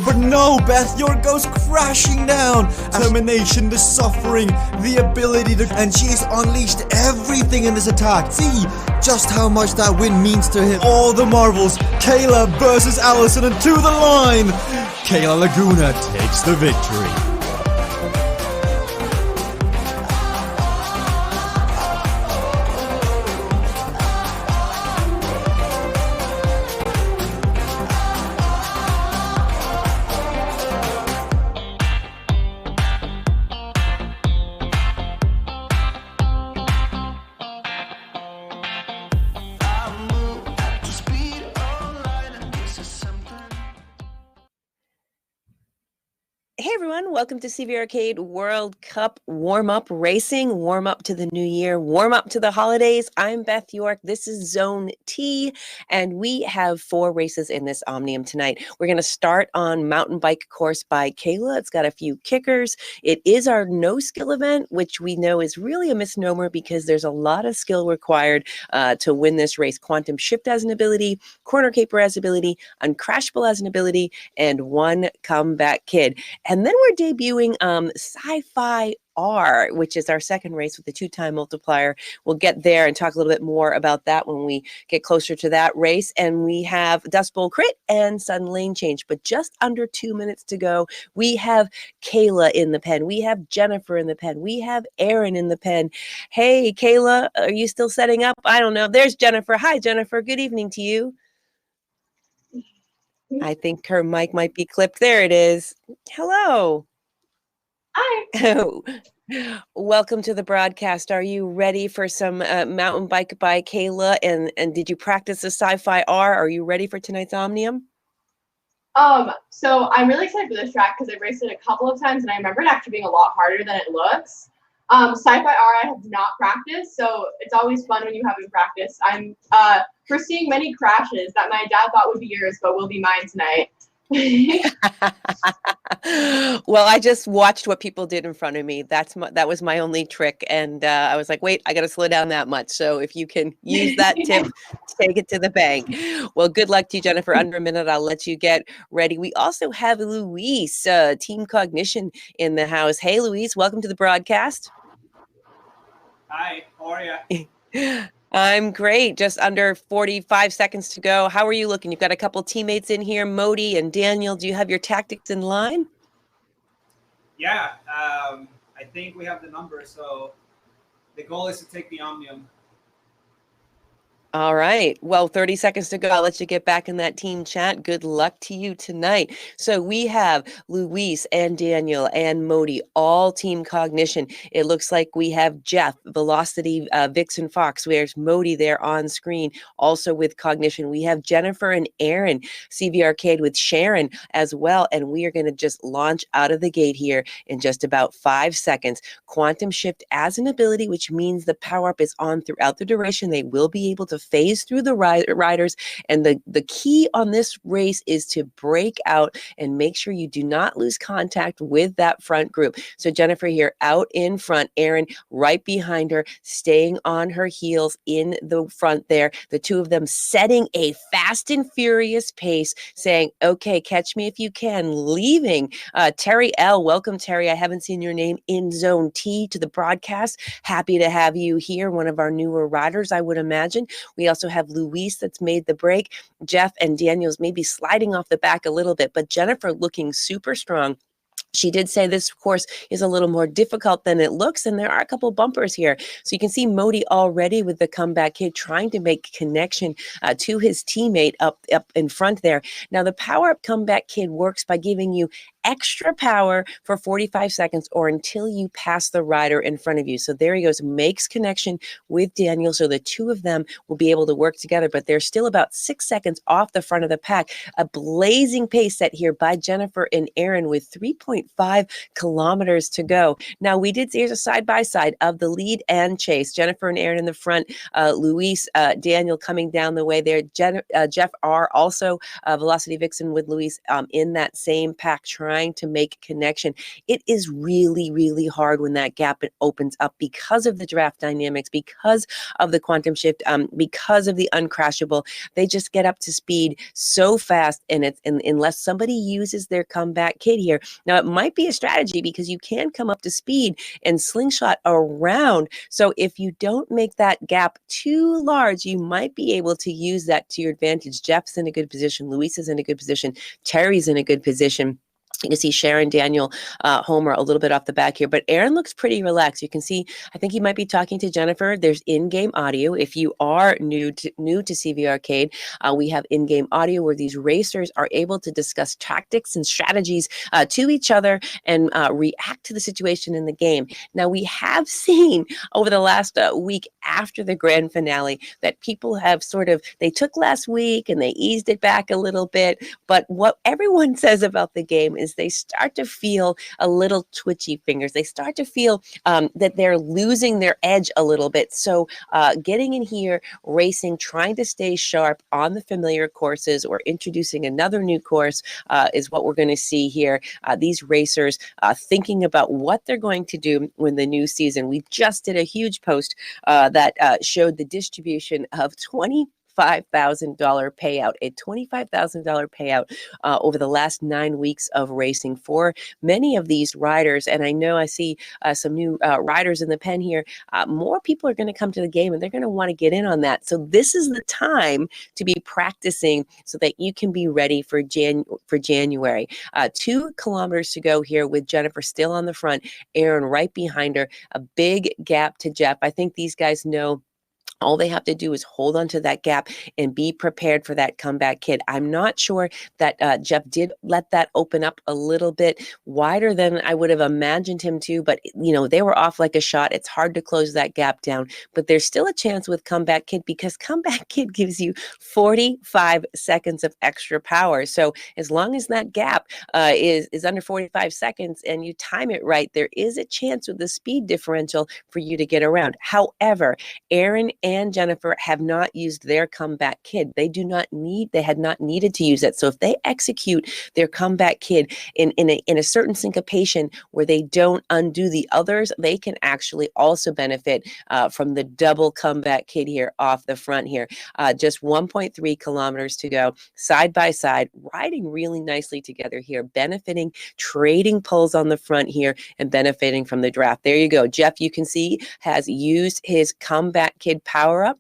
But no, Beth York goes crashing down. Determination, the suffering, the ability to... And she's unleashed everything in this attack. See just how much that win means to him. All the marvels. Kayla versus Allison and to the line. Kayla Laguna takes the victory. Hey everyone, welcome to CVRcade World Cup warm-up racing, warm-up to the new year, warm-up to the holidays. I'm Beth York. This is Zone T, and we have 4 races in this Omnium tonight. We're going to start on mountain bike course by Kayla. It's got a few kickers. It is our no-skill event, which we know is really a misnomer because there's a lot of skill required to win this race. Quantum Shift has an ability, Corner Caper has an ability, Uncrashable has an ability, and one Comeback Kid. And then we're debuting Sci-Fi R, which is our second race with the 2-time multiplier. We'll get there and talk a little bit more about that when we get closer to that race. And we have Dust Bowl Crit and Sudden Lane Change. But just under 2 minutes to go, we have Kayla in the pen. We have Jennifer in the pen. We have Aaron in the pen. Hey, Kayla, are you still setting up? I don't know. There's Jennifer. Hi, Jennifer. Good evening to you. I think her mic might be clipped. There it is. Hello. Hi. Welcome to the broadcast. Are you ready for some mountain bike by Kayla? And did you practice the Sci-Fi R? Are you ready for tonight's Omnium? So I'm really excited for this track because I've raced it a couple of times and I remember it actually being a lot harder than it looks. Sci-Fi R I have not practiced, so it's always fun when you haven't practiced. I'm foreseeing many crashes that my dad thought would be yours, but will be mine tonight. Well, I just watched what people did in front of me. That was my only trick, and I was like, wait, I got to slow down that much. So if you can use that tip, take it to the bank. Well, good luck to you, Jennifer. Under a minute, I'll let you get ready. We also have Louise, Team Cognition, in the house. Hey, Louise, welcome to the broadcast. Hi, how are you? I'm great. Just under 45 seconds to go. How are you looking? You've got a couple teammates in here, Modi and Daniel. Do you have your tactics in line? Yeah, I think we have the numbers. So the goal is to take the Omnium. All right. Well, 30 seconds to go. I'll let you get back in that team chat. Good luck to you tonight. So we have Luis and Daniel and Modi, all Team Cognition. It looks like we have Jeff, Velocity, Vixen Fox. There's Modi there on screen, also with Cognition. We have Jennifer and Aaron, CVRcade with Sharon as well. And we are going to just launch out of the gate here in just about 5 seconds. Quantum Shift as an ability, which means the power-up is on throughout the duration. They will be able to phase through the riders, and the key on this race is to break out and make sure you do not lose contact with that front group. So Jennifer here out in front, Aaron right behind her, staying on her heels in the front there. The two of them setting a fast and furious pace, saying, okay, catch me if you can, leaving. Terry L, welcome Terry. I haven't seen your name in Zone T to the broadcast. Happy to have you here, one of our newer riders, I would imagine. We also have Luis that's made the break. Jeff and Daniel's maybe sliding off the back a little bit, but Jennifer looking super strong. She did say this course is a little more difficult than it looks, and there are a couple bumpers here. So you can see Modi already with the Comeback Kid trying to make connection to his teammate up in front there. Now, the Power-Up Comeback Kid works by giving you extra power for 45 seconds or until you pass the rider in front of you. So there he goes, makes connection with Daniel. So the two of them will be able to work together, but they're still about 6 seconds off the front of the pack. A blazing pace set here by Jennifer and Aaron with 3.5 kilometers to go. Now we did see here's a side-by-side of the lead and chase. Jennifer and Aaron in the front, Luis, Daniel coming down the way there. Jeff R also Velocity Vixen with Luis in that same pack trying trying to make connection. It is really, really hard when that gap opens up because of the draft dynamics, because of the quantum shift, because of the uncrashable. They just get up to speed so fast, and unless somebody uses their comeback kid here. Now, it might be a strategy because you can come up to speed and slingshot around. So if you don't make that gap too large, you might be able to use that to your advantage. Jeff's in a good position. Luis is in a good position. Terry's in a good position. You can see Sharon, Daniel, Homer a little bit off the back here, but Aaron looks pretty relaxed. You can see, I think he might be talking to Jennifer. There's in-game audio. If you are new to CVRcade, we have in-game audio where these racers are able to discuss tactics and strategies to each other and react to the situation in the game. Now, we have seen over the last week after the grand finale that people have they took last week and they eased it back a little bit, but what everyone says about the game is they start to feel a little twitchy fingers. They start to feel that they're losing their edge a little bit. So getting in here, racing, trying to stay sharp on the familiar courses or introducing another new course is what we're going to see here. These racers thinking about what they're going to do when the new season. We just did a huge post that showed the distribution of $25,000 payout, a $25,000 payout over the last 9 weeks of racing for many of these riders. And I know I see some new riders in the pen here. More people are going to come to the game and they're going to want to get in on that. So this is the time to be practicing so that you can be ready for January. 2 kilometers to go here with Jennifer still on the front, Aaron right behind her, a big gap to Jeff. I think these guys know all they have to do is hold on to that gap and be prepared for that comeback kid. I'm not sure that Jeff did let that open up a little bit wider than I would have imagined him to, but they were off like a shot. It's hard to close that gap down, but there's still a chance with comeback kid because comeback kid gives you 45 seconds of extra power. So as long as that gap is under 45 seconds and you time it right, there is a chance with the speed differential for you to get around. However, Aaron and Jennifer have not used their comeback kid. They had not needed to use it. So if they execute their comeback kid in a certain syncopation where they don't undo the others, they can actually also benefit from the double comeback kid here off the front here. Just 1.3 kilometers to go, side by side, riding really nicely together here, benefiting, trading pulls on the front here, and benefiting from the draft. There you go. Jeff, you can see, has used his comeback kid power up.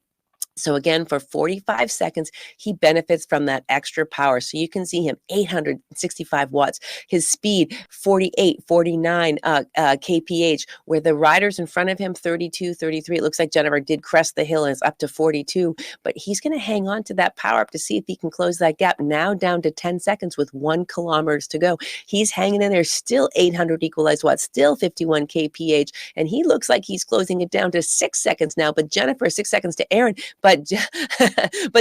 So again, for 45 seconds, he benefits from that extra power. So you can see him 865 watts, his speed 48, 49 kph, where the riders in front of him 32, 33. It looks like Jennifer did crest the hill and is up to 42, but he's going to hang on to that power up to see if he can close that gap. Now down to 10 seconds with 1 kilometers to go. He's hanging in there, still 800 equalized watts, still 51 kph, and he looks like he's closing it down to 6 seconds now, but Jennifer 6 seconds to Aaron. But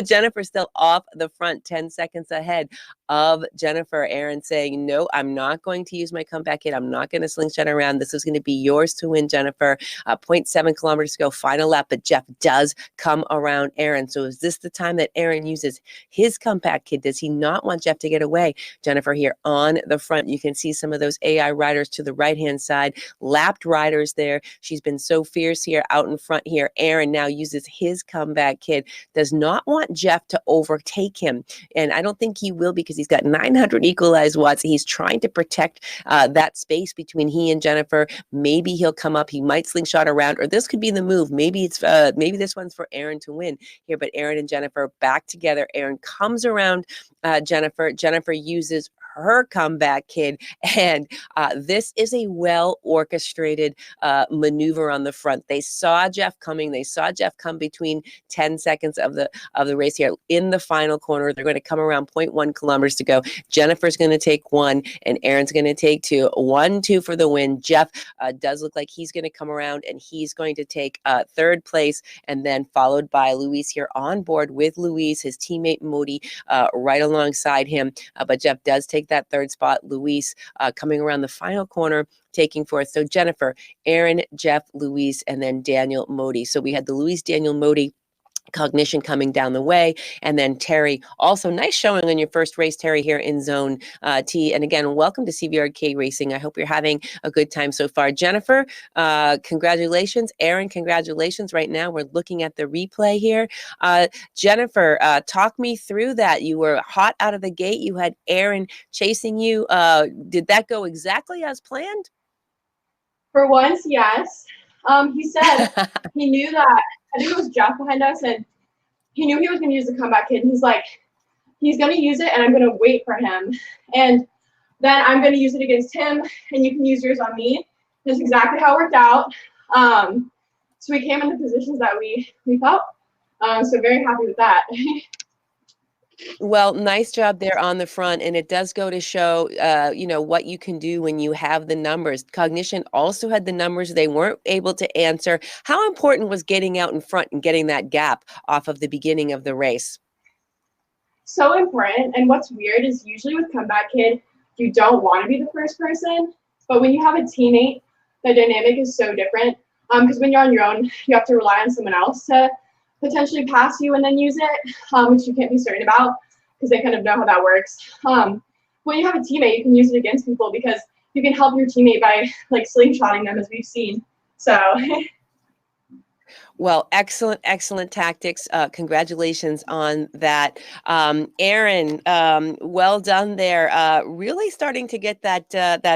Jennifer's still off the front, 10 seconds ahead of Jennifer. Aaron saying, no, I'm not going to use my comeback kid. I'm not going to slingshot around. This is going to be yours to win, Jennifer. 0.7 kilometers to go, final lap, but Jeff does come around Aaron. So is this the time that Aaron uses his comeback kid? Does he not want Jeff to get away? Jennifer here on the front. You can see some of those AI riders to the right-hand side, lapped riders there. She's been so fierce here out in front here. Aaron now uses his comeback kid, does not want Jeff to overtake him. And I don't think he will because he's got 900 equalized watts. He's trying to protect that space between he and Jennifer. Maybe he'll come up. He might slingshot around, or this could be the move. Maybe this one's for Aaron to win here, but Aaron and Jennifer back together. Aaron comes around Jennifer. Jennifer uses her comeback kid, and this is a well-orchestrated maneuver on the front. They saw Jeff coming. They saw Jeff come between 10 seconds of the race here. In the final corner, they're going to come around 0.1 kilometers to go. Jennifer's going to take 1, and Aaron's going to take 2. 1, 2 for the win. Jeff does look like he's going to come around, and he's going to take 3rd place, and then followed by Luis here on board with Luis, his teammate Modi, right alongside him. But Jeff does take that 3rd spot. Luis coming around the final corner, taking 4th. So Jennifer, Aaron, Jeff, Luis, and then Daniel Modi. So we had the Luis, Daniel, Modi Cognition coming down the way, and then Terry, also nice showing on your first race, Terry, here in Zone T. And again, welcome to CVRcade Racing. I hope you're having a good time so far. Jennifer, congratulations. Aaron, congratulations. Right now, we're looking at the replay here. Jennifer, talk me through that. You were hot out of the gate. You had Aaron chasing you. Did that go exactly as planned? For once, yes. He said he knew that, I think it was Jeff behind us, and he knew he was going to use the comeback kid. And he's like, he's going to use it, and I'm going to wait for him. And then I'm going to use it against him, and you can use yours on me. That's exactly how it worked out. So we came in the positions that we felt. So very happy with that. Well, nice job there on the front, and it does go to show, what you can do when you have the numbers. Cognition also had the numbers they weren't able to answer. How important was getting out in front and getting that gap off of the beginning of the race? So important. And what's weird is usually with comeback kid, you don't want to be the first person, but when you have a teammate, the dynamic is so different. Because when you're on your own, you have to rely on someone else to potentially pass you and then use it, which you can't be certain about because they kind of know how that works. When you have a teammate, you can use it against people because you can help your teammate by like slingshotting them, as we've seen. So. Well, excellent tactics. Congratulations on that. Aaron, well done there. Really starting to get that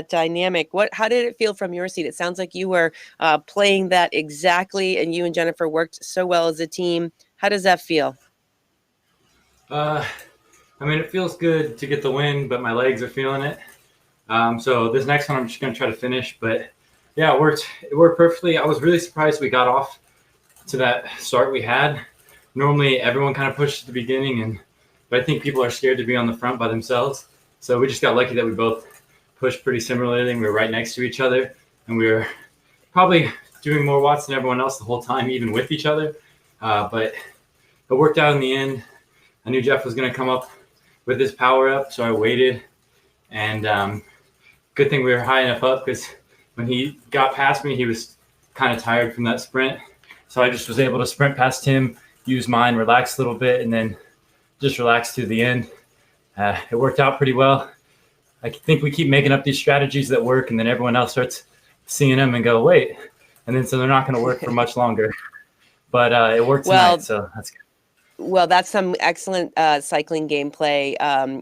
dynamic. How did it feel from your seat? It sounds like you were playing that exactly, and you and Jennifer worked so well as a team. How does that feel? It feels good to get the win, but my legs are feeling it. So this next one, I'm just going to try to finish. But yeah, it worked perfectly. I was really surprised we got off to that start we had. Normally everyone kind of pushed at the beginning, but I think people are scared to be on the front by themselves. So we just got lucky that we both pushed pretty similarly, and we were right next to each other, and we were probably doing more watts than everyone else the whole time, even with each other. But it worked out in the end. I knew Jeff was going to come up with his power up, so I waited, and good thing we were high enough up, because when he got past me, he was kind of tired from that sprint. So I just was able to sprint past him, use mine, relax a little bit, and then just relax to the end. It worked out pretty well. I think we keep making up these strategies that work, and then everyone else starts seeing them and go, wait. And then so they're not going to work for much longer. But it worked tonight, so that's good. Well, that's some excellent cycling gameplay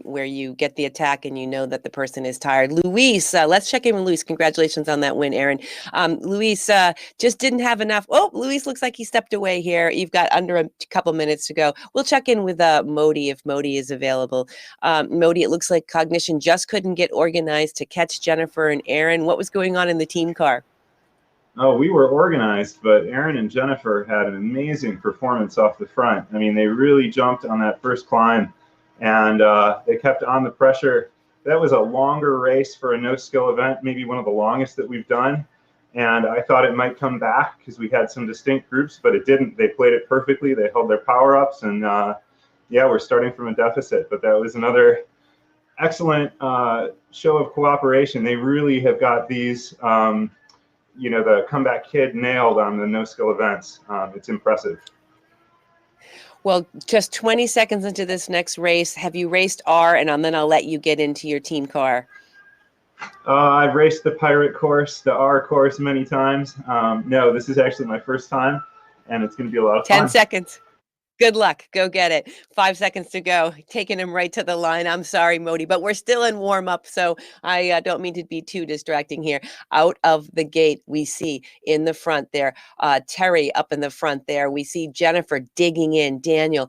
where you get the attack and you know that the person is tired. Luis, let's check in with Luis. Congratulations on that win, Aaron. Luis just didn't have enough. Oh, Luis looks like he stepped away here. You've got under a couple minutes to go. We'll check in with Modi if Modi is available. Modi, it looks like Cognition just couldn't get organized to catch Jennifer and Aaron. What was going on in the team car? Oh, we were organized, but Aaron and Jennifer had an amazing performance off the front. I mean, they really jumped on that first climb, and they kept on the pressure. That was a longer race for a no-skill event, maybe one of the longest that we've done. And I thought it might come back because we had some distinct groups, but it didn't. They played it perfectly. They held their power-ups, and yeah, we're starting from a deficit. But that was another excellent show of cooperation. They really have got these the comeback kid nailed on the no-skill events. It's impressive. Well, just 20 seconds into this next race, have you raced R? And then I'll let you get into your team car. I've raced the Pirate course, the R course many times. No, this is actually my first time, and it's going to be a lot of fun. 10 seconds. Good luck. Go get it. 5 seconds to go. Taking him right to the line. I'm sorry, Modi, but we're still in warm up, so I don't mean to be too distracting here. Out of the gate, we see in the front there, Terry up in the front there. We see Jennifer digging in, Daniel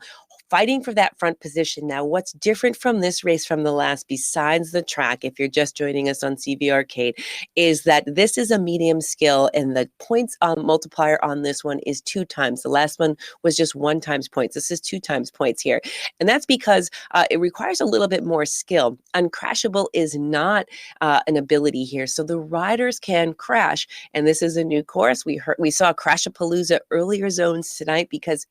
fighting for that front position. Now, what's different from this race from the last, besides the track, if you're just joining us on CVRcade, is that this is a medium skill, and the points multiplier on this one is 2 times. The last one was just 1 times points. This is 2 times points here. And that's because it requires a little bit more skill. Uncrashable is not an ability here. So the riders can crash. And this is a new course. We saw Crashapalooza earlier zones today because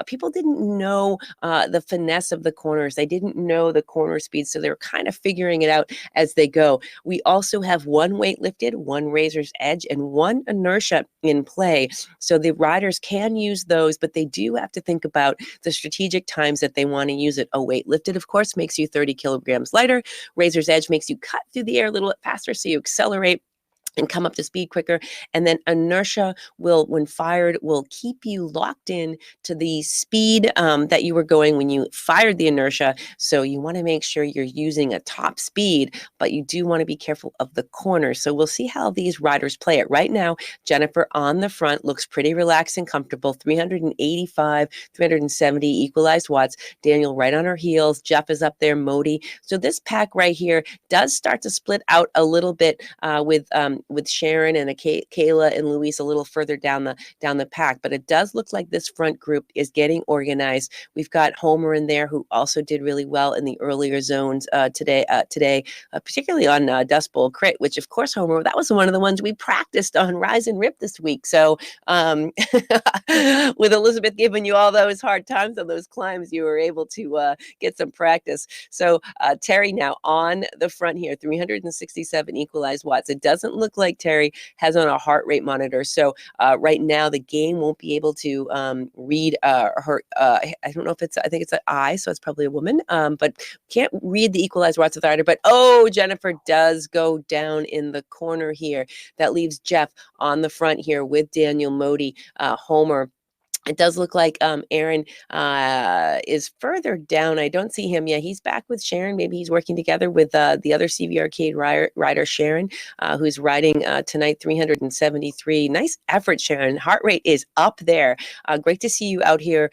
people didn't know the finesse of the corners. They didn't know the corner speed, so they're kind of figuring it out as they go. We also have one weight lifted, one razor's edge, and one inertia in play. So the riders can use those, but they do have to think about the strategic times that they want to use it. A weight lifted, of course, makes you 30 kilograms lighter. Razor's edge makes you cut through the air a little bit faster, so you accelerate and come up to speed quicker. And then inertia will, when fired, will keep you locked in to the speed that you were going when you fired the inertia. So you want to make sure you're using a top speed, but you do want to be careful of the corners. So we'll see how these riders play it. Right now, Jennifer on the front looks pretty relaxed and comfortable, 385, 370 equalized watts. Daniel right on her heels. Jeff is up there, Modi. So this pack right here does start to split out a little bit with Sharon and Kayla and Luis a little further down the pack, but it does look like this front group is getting organized. We've got Homer in there, who also did really well in the earlier zones today, particularly on Dust Bowl Crit, which of course, Homer, that was one of the ones we practiced on Rise and Rip this week. So with Elizabeth giving you all those hard times on those climbs, you were able to get some practice. So Terry now on the front here, 367 equalized watts. It doesn't look like Terry has on a heart rate monitor. So right now the game won't be able to read her. I don't know if I think it's an I, so it's probably a woman, but can't read the equalized watts of the rider. But Jennifer does go down in the corner here. That leaves Jeff on the front here with Daniel, Modi, Homer. It does look like Aaron is further down. I don't see him yet. He's back with Sharon. Maybe he's working together with the other CVRcade rider, Sharon, who's riding tonight, 373. Nice effort, Sharon. Heart rate is up there. Great to see you out here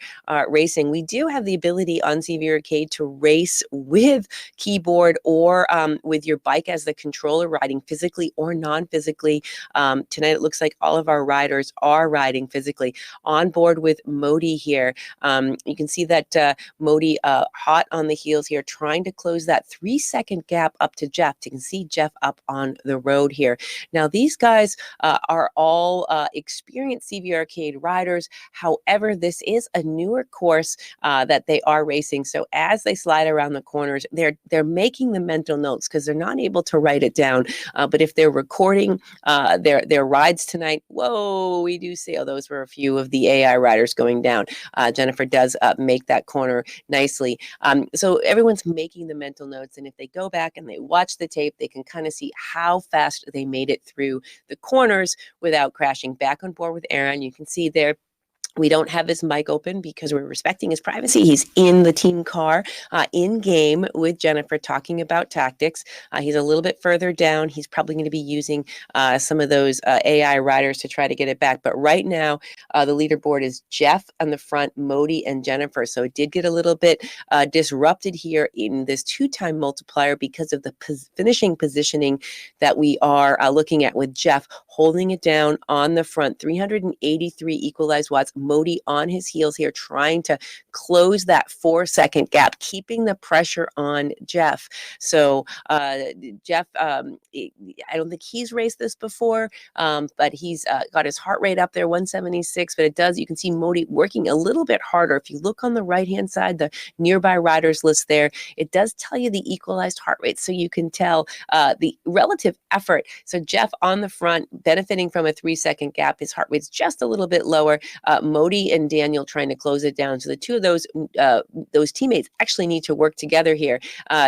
racing. We do have the ability on CVRcade to race with keyboard or with your bike as the controller, riding physically or non-physically. Tonight, it looks like all of our riders are riding physically. On board with Modi here. You can see that Modi hot on the heels here, trying to close that 3-second gap up to Jeff. You can see Jeff up on the road here. Now, these guys are all experienced CVRcade riders. However, this is a newer course that they are racing. So as they slide around the corners, they're making the mental notes because they're not able to write it down. But if they're recording their rides tonight, whoa, we do see, those were a few of the AI riders going down. Jennifer does make that corner nicely. So everyone's making the mental notes, and if they go back and they watch the tape, they can kind of see how fast they made it through the corners without crashing. Back on board with Aaron, you can see there, we don't have his mic open because we're respecting his privacy. He's in the team car, in game with Jennifer, talking about tactics. He's a little bit further down. He's probably going to be using some of those AI riders to try to get it back. But right now, the leaderboard is Jeff on the front, Modi, and Jennifer. So it did get a little bit disrupted here in this 2-time multiplier because of the finishing positioning that we are looking at, with Jeff holding it down on the front, 383 equalized watts. Modi on his heels here, trying to close that 4-second gap, keeping the pressure on Jeff. So Jeff, I don't think he's raced this before, but he's got his heart rate up there, 176. But you can see Modi working a little bit harder. If you look on the right-hand side, the nearby riders list there, it does tell you the equalized heart rate, so you can tell the relative effort. So Jeff on the front, benefiting from a 3-second gap. His heart rate's just a little bit lower. Modi and Daniel trying to close it down. So the two of those teammates actually need to work together here.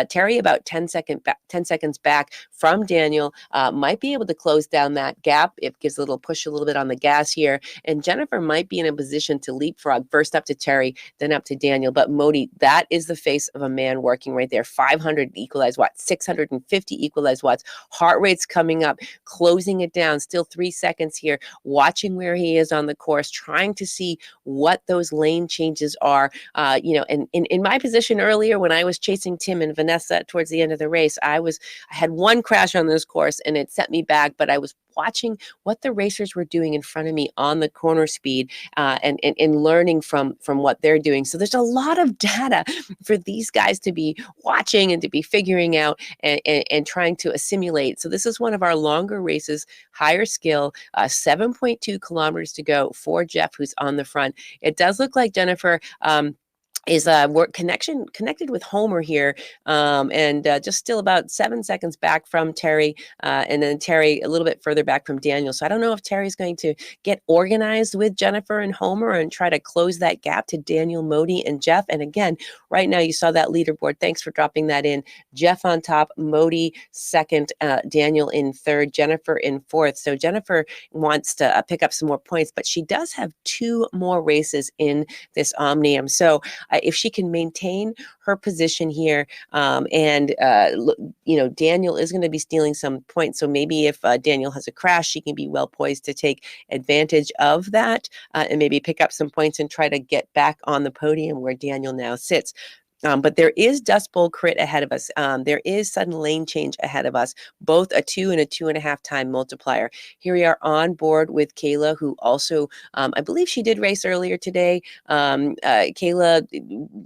Terry about 10 seconds back from Daniel, might be able to close down that gap. It gives a little push a little bit on the gas here. And Jennifer might be in a position to leapfrog first up to Terry, then up to Daniel. But Modi, that is the face of a man working right there. 500 equalized watts, 650 equalized watts. Heart rate's coming up, closing it down. Still 3 seconds here, watching where he is on the course, trying to see what those lane changes are. And in my position earlier, when I was chasing Tim and Vanessa towards the end of the race, I had one crash on this course and it set me back, but I was watching what the racers were doing in front of me on the corner speed, and learning from what they're doing. So there's a lot of data for these guys to be watching and to be figuring out and trying to assimilate. So this is one of our longer races, higher skill, 7.2 kilometers to go for Jeff, who's on the front. It does look like Jennifer is connected with Homer here, and just still about 7 seconds back from Terry, and then Terry a little bit further back from Daniel. So I don't know if Terry's going to get organized with Jennifer and Homer and try to close that gap to Daniel, Modi, and Jeff. And again, right now you saw that leaderboard. Thanks for dropping that in. Jeff on top, Modi second, Daniel in third, Jennifer in fourth. So Jennifer wants to pick up some more points, but she does have 2 more races in this Omnium. So if she can maintain her position here, and Daniel is going to be stealing some points. So maybe if Daniel has a crash, she can be well poised to take advantage of that, and maybe pick up some points and try to get back on the podium where Daniel now sits. But there is Dust Bowl crit ahead of us. There is sudden lane change ahead of us, both a 2 and a 2.5 time multiplier. Here we are on board with Kayla, who also, I believe she did race earlier today. Kayla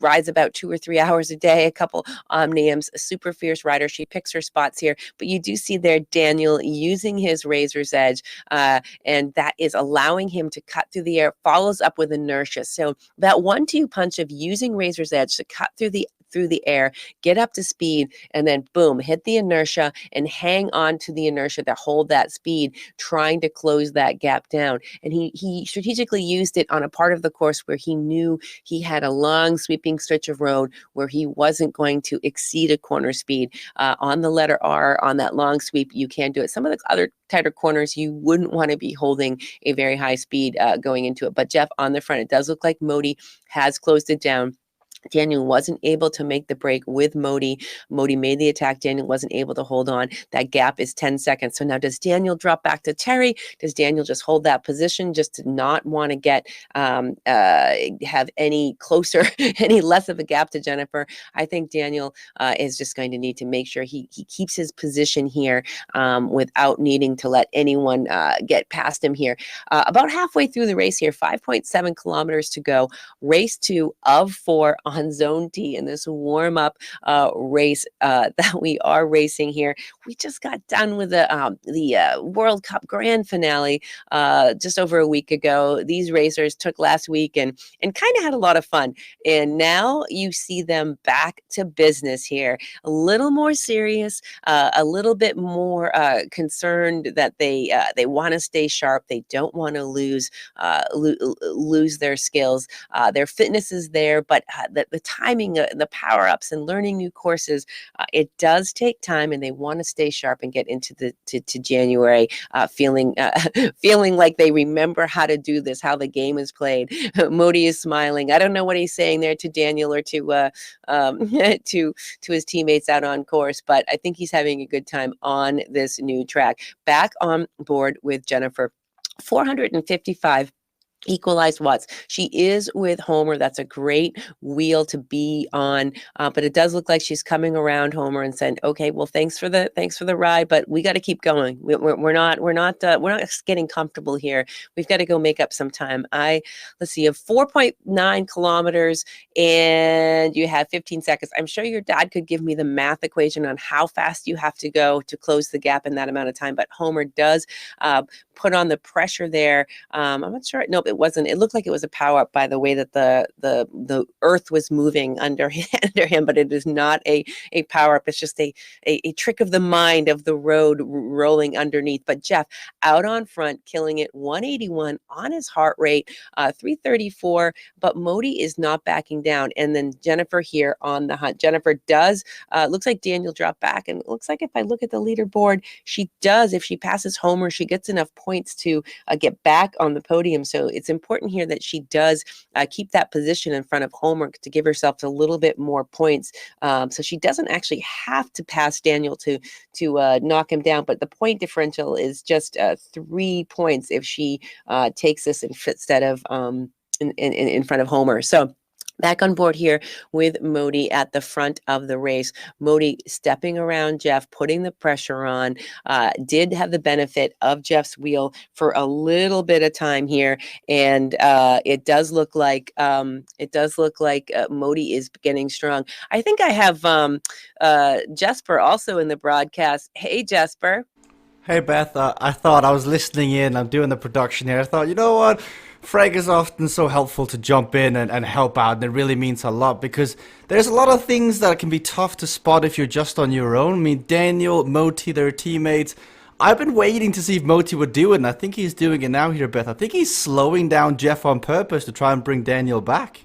rides about 2 or 3 hours a day, a couple Omniums, a super fierce rider. She picks her spots here, but you do see there Daniel using his Razor's Edge, and that is allowing him to cut through the air, follows up with inertia. So that 1-2 punch of using Razor's Edge to cut through the air, get up to speed, and then boom, hit the inertia and hang on to the inertia to hold that speed, trying to close that gap down. And he strategically used it on a part of the course where he knew he had a long sweeping stretch of road where he wasn't going to exceed a corner speed. On the letter R, on that long sweep, you can do it. Some of the other tighter corners, you wouldn't want to be holding a very high speed going into it. But Jeff on the front, it does look like Modi has closed it down. Daniel wasn't able to make the break with Modi. Modi made the attack. Daniel wasn't able to hold on. That gap is 10 seconds. So now does Daniel drop back to Terry? Does Daniel just hold that position just to not want to get have any closer, any less of a gap to Jennifer? I think Daniel is just going to need to make sure he keeps his position here without needing to let anyone get past him here. About halfway through the race here, 5.7 kilometers to go. Race 2 of 4 on Zone D in this warm-up race that we are racing here. We just got done with the World Cup Grand Finale just over a week ago. These racers took last week and kind of had a lot of fun. And now you see them back to business here. A little more serious, a little bit more concerned that they want to stay sharp. They don't want to lose their skills. Their fitness is there, but the timing, the power-ups and learning new courses, it does take time, and they want to stay sharp and get into to January feeling like they remember how to do this, how the game is played. Modi is smiling. I don't know what he's saying there to Daniel or to his teammates out on course, but I think he's having a good time on this new track. Back on board with Jennifer, 455 equalized watts. She is with Homer. That's a great wheel to be on, but it does look like she's coming around Homer and saying, "Okay, well, thanks for the ride, but we got to keep going. We're not getting comfortable here. We've got to go make up some time." Let's see, you have 4.9 kilometers and you have 15 seconds. I'm sure your dad could give me the math equation on how fast you have to go to close the gap in that amount of time, but Homer does put on the pressure there. I'm not sure. Nope, it wasn't. It looked like it was a power up by the way that the earth was moving under him, but it is not a power up. It's just a trick of the mind of the road rolling underneath. But Jeff out on front, killing it, 181 on his heart rate, 334. But Modi is not backing down. And then Jennifer here on the hunt. Jennifer does. Looks like Daniel dropped back, and it looks like if I look at the leaderboard, she does. If she passes Homer, she gets enough points to get back on the podium. So it's important here that she does keep that position in front of Homer to give herself a little bit more points. So she doesn't actually have to pass Daniel to knock him down, but the point differential is just 3 points if she takes this instead of in front of Homer. So Back on board here with Modi at the front of the race. Modi stepping around Jeff, putting the pressure on, did have the benefit of Jeff's wheel for a little bit of time here. And it does look like Modi is getting strong. I think I have Jesper also in the broadcast. Hey, Jesper. Hey Beth, I thought I was listening in, I'm doing the production here. I thought, you know what? Frank is often so helpful to jump in and help out, and it really means a lot because there's a lot of things that can be tough to spot if you're just on your own. I mean, Daniel, Moti, their teammates. I've been waiting to see if Moti would do it, and I think he's doing it now here, Beth. I think he's slowing down Jeff on purpose to try and bring Daniel back.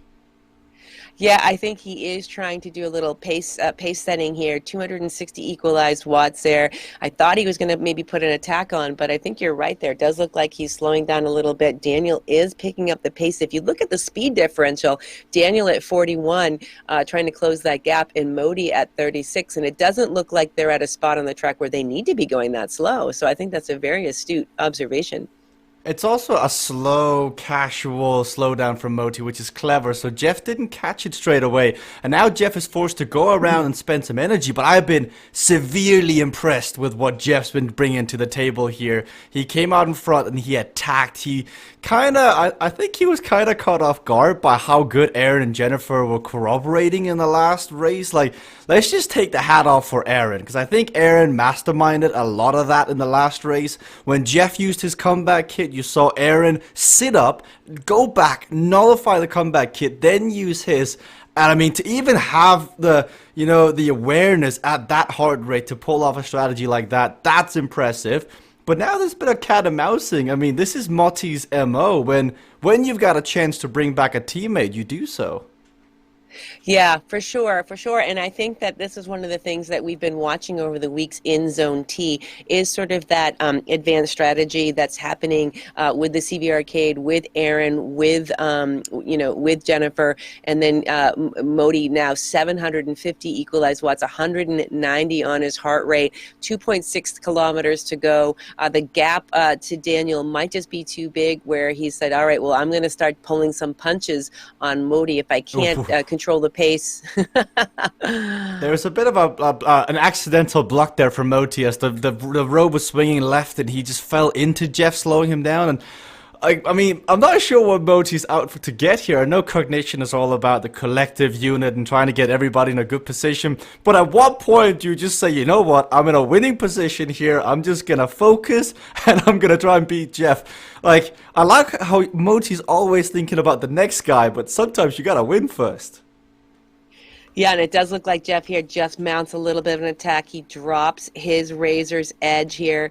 Yeah, I think he is trying to do a little pace setting here. 260 equalized watts there. I thought he was going to maybe put an attack on, but I think you're right there. It does look like he's slowing down a little bit. Daniel is picking up the pace. If you look at the speed differential, Daniel at 41, trying to close that gap, and Modi at 36, and it doesn't look like they're at a spot on the track where they need to be going that slow. So I think that's a very astute observation. It's also a slow, casual slowdown from Moti, which is clever. So Jeff didn't catch it straight away. And now Jeff is forced to go around and spend some energy. But I've been severely impressed with what Jeff's been bringing to the table here. He came out in front and he attacked. He I think he was kind of caught off guard by how good Aaron and Jennifer were corroborating in the last race. Like, let's just take the hat off for Aaron, because I think Aaron masterminded a lot of that in the last race. When Jeff used his comeback kit, you saw Aaron sit up, go back, nullify the comeback kit, then use his. And I mean, to even have the awareness at that heart rate to pull off a strategy like that, that's impressive. But now there's been a cat and mousing. I mean, this is Moti's MO. When you've got a chance to bring back a teammate, you do so. Yeah, for sure. And I think that this is one of the things that we've been watching over the weeks in Zone T is sort of that advanced strategy that's happening with the CVRcade, with Aaron, with with Jennifer, and then Modi now 750 equalized watts, 190 on his heart rate, 2.6 kilometers to go. The gap to Daniel might just be too big, where he said, all right, well, I'm going to start pulling some punches on Modi if I can't control the pace. There's a bit of an accidental block there for Moti as the road was swinging left and he just fell into Jeff, slowing him down. And I mean, I'm not sure what Moti's out for to get here. I know Cognition is all about the collective unit and trying to get everybody in a good position. But at what point do you just say, you know what, I'm in a winning position here, I'm just going to focus and I'm going to try and beat Jeff. Like, I like how Moti's always thinking about the next guy, but sometimes you got to win first. Yeah, and it does look like Jeff here just mounts a little bit of an attack. He drops his razor's edge here,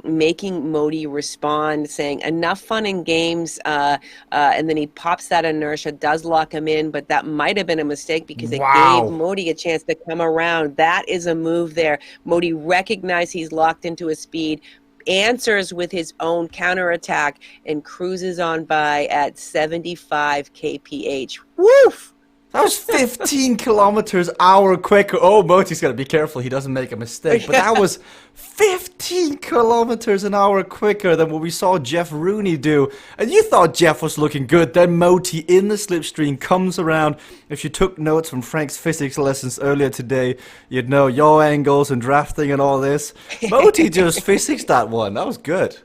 making Modi respond, saying enough fun in games, and then he pops that inertia, does lock him in, but that might have been a mistake because it gave Modi a chance to come around. That is a move there. Modi recognized he's locked into a speed, answers with his own counterattack, and cruises on by at 75 kph. Woof! That was 15 kilometers hour quicker. Oh, Moti's got to be careful he doesn't make a mistake. But that was 15 kilometers an hour quicker than what we saw Jeff Rooney do. And you thought Jeff was looking good. Then Moti in the slipstream comes around. If you took notes from Frank's physics lessons earlier today, you'd know yaw angles and drafting and all this. Moti just physics that one. That was good.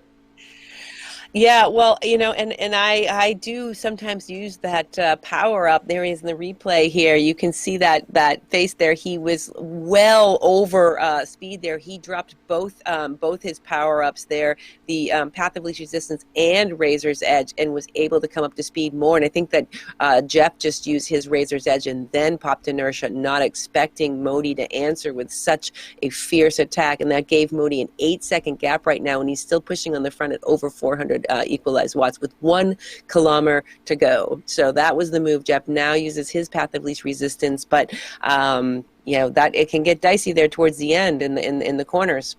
Yeah, well, and I do sometimes use that power up. There he is in the replay here. You can see that face there. He was well over speed there. He dropped both his power ups there, the Path of Least Resistance and Razor's Edge, and was able to come up to speed more. And I think that Jeff just used his Razor's Edge and then popped inertia, not expecting Modi to answer with such a fierce attack. And that gave Modi an 8-second gap right now, and he's still pushing on the front at over 400 equalized watts with 1 kilometer to go. So that was the move. Jeff now uses his Path of Least Resistance, but that it can get dicey there towards the end in the corners.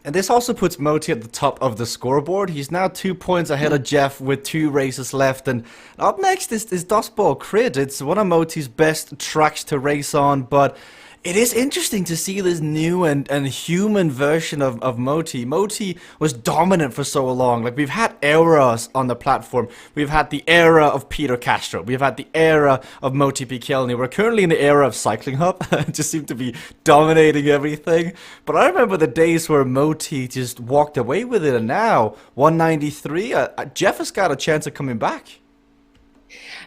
And this also puts Moti at the top of the scoreboard. He's now 2 points ahead of Jeff with 2 races left. And up next is Dustball Crit. It's one of Moti's best tracks to race on, but It is interesting to see this new and human version of Moti. Moti was dominant for so long. Like, we've had eras on the platform. We've had the era of Peter Castro. We've had the era of Moti P. Kelney. We're currently in the era of Cycling Hub. Just seem to be dominating everything. But I remember the days where Moti just walked away with it, and now 193. Jeff has got a chance of coming back.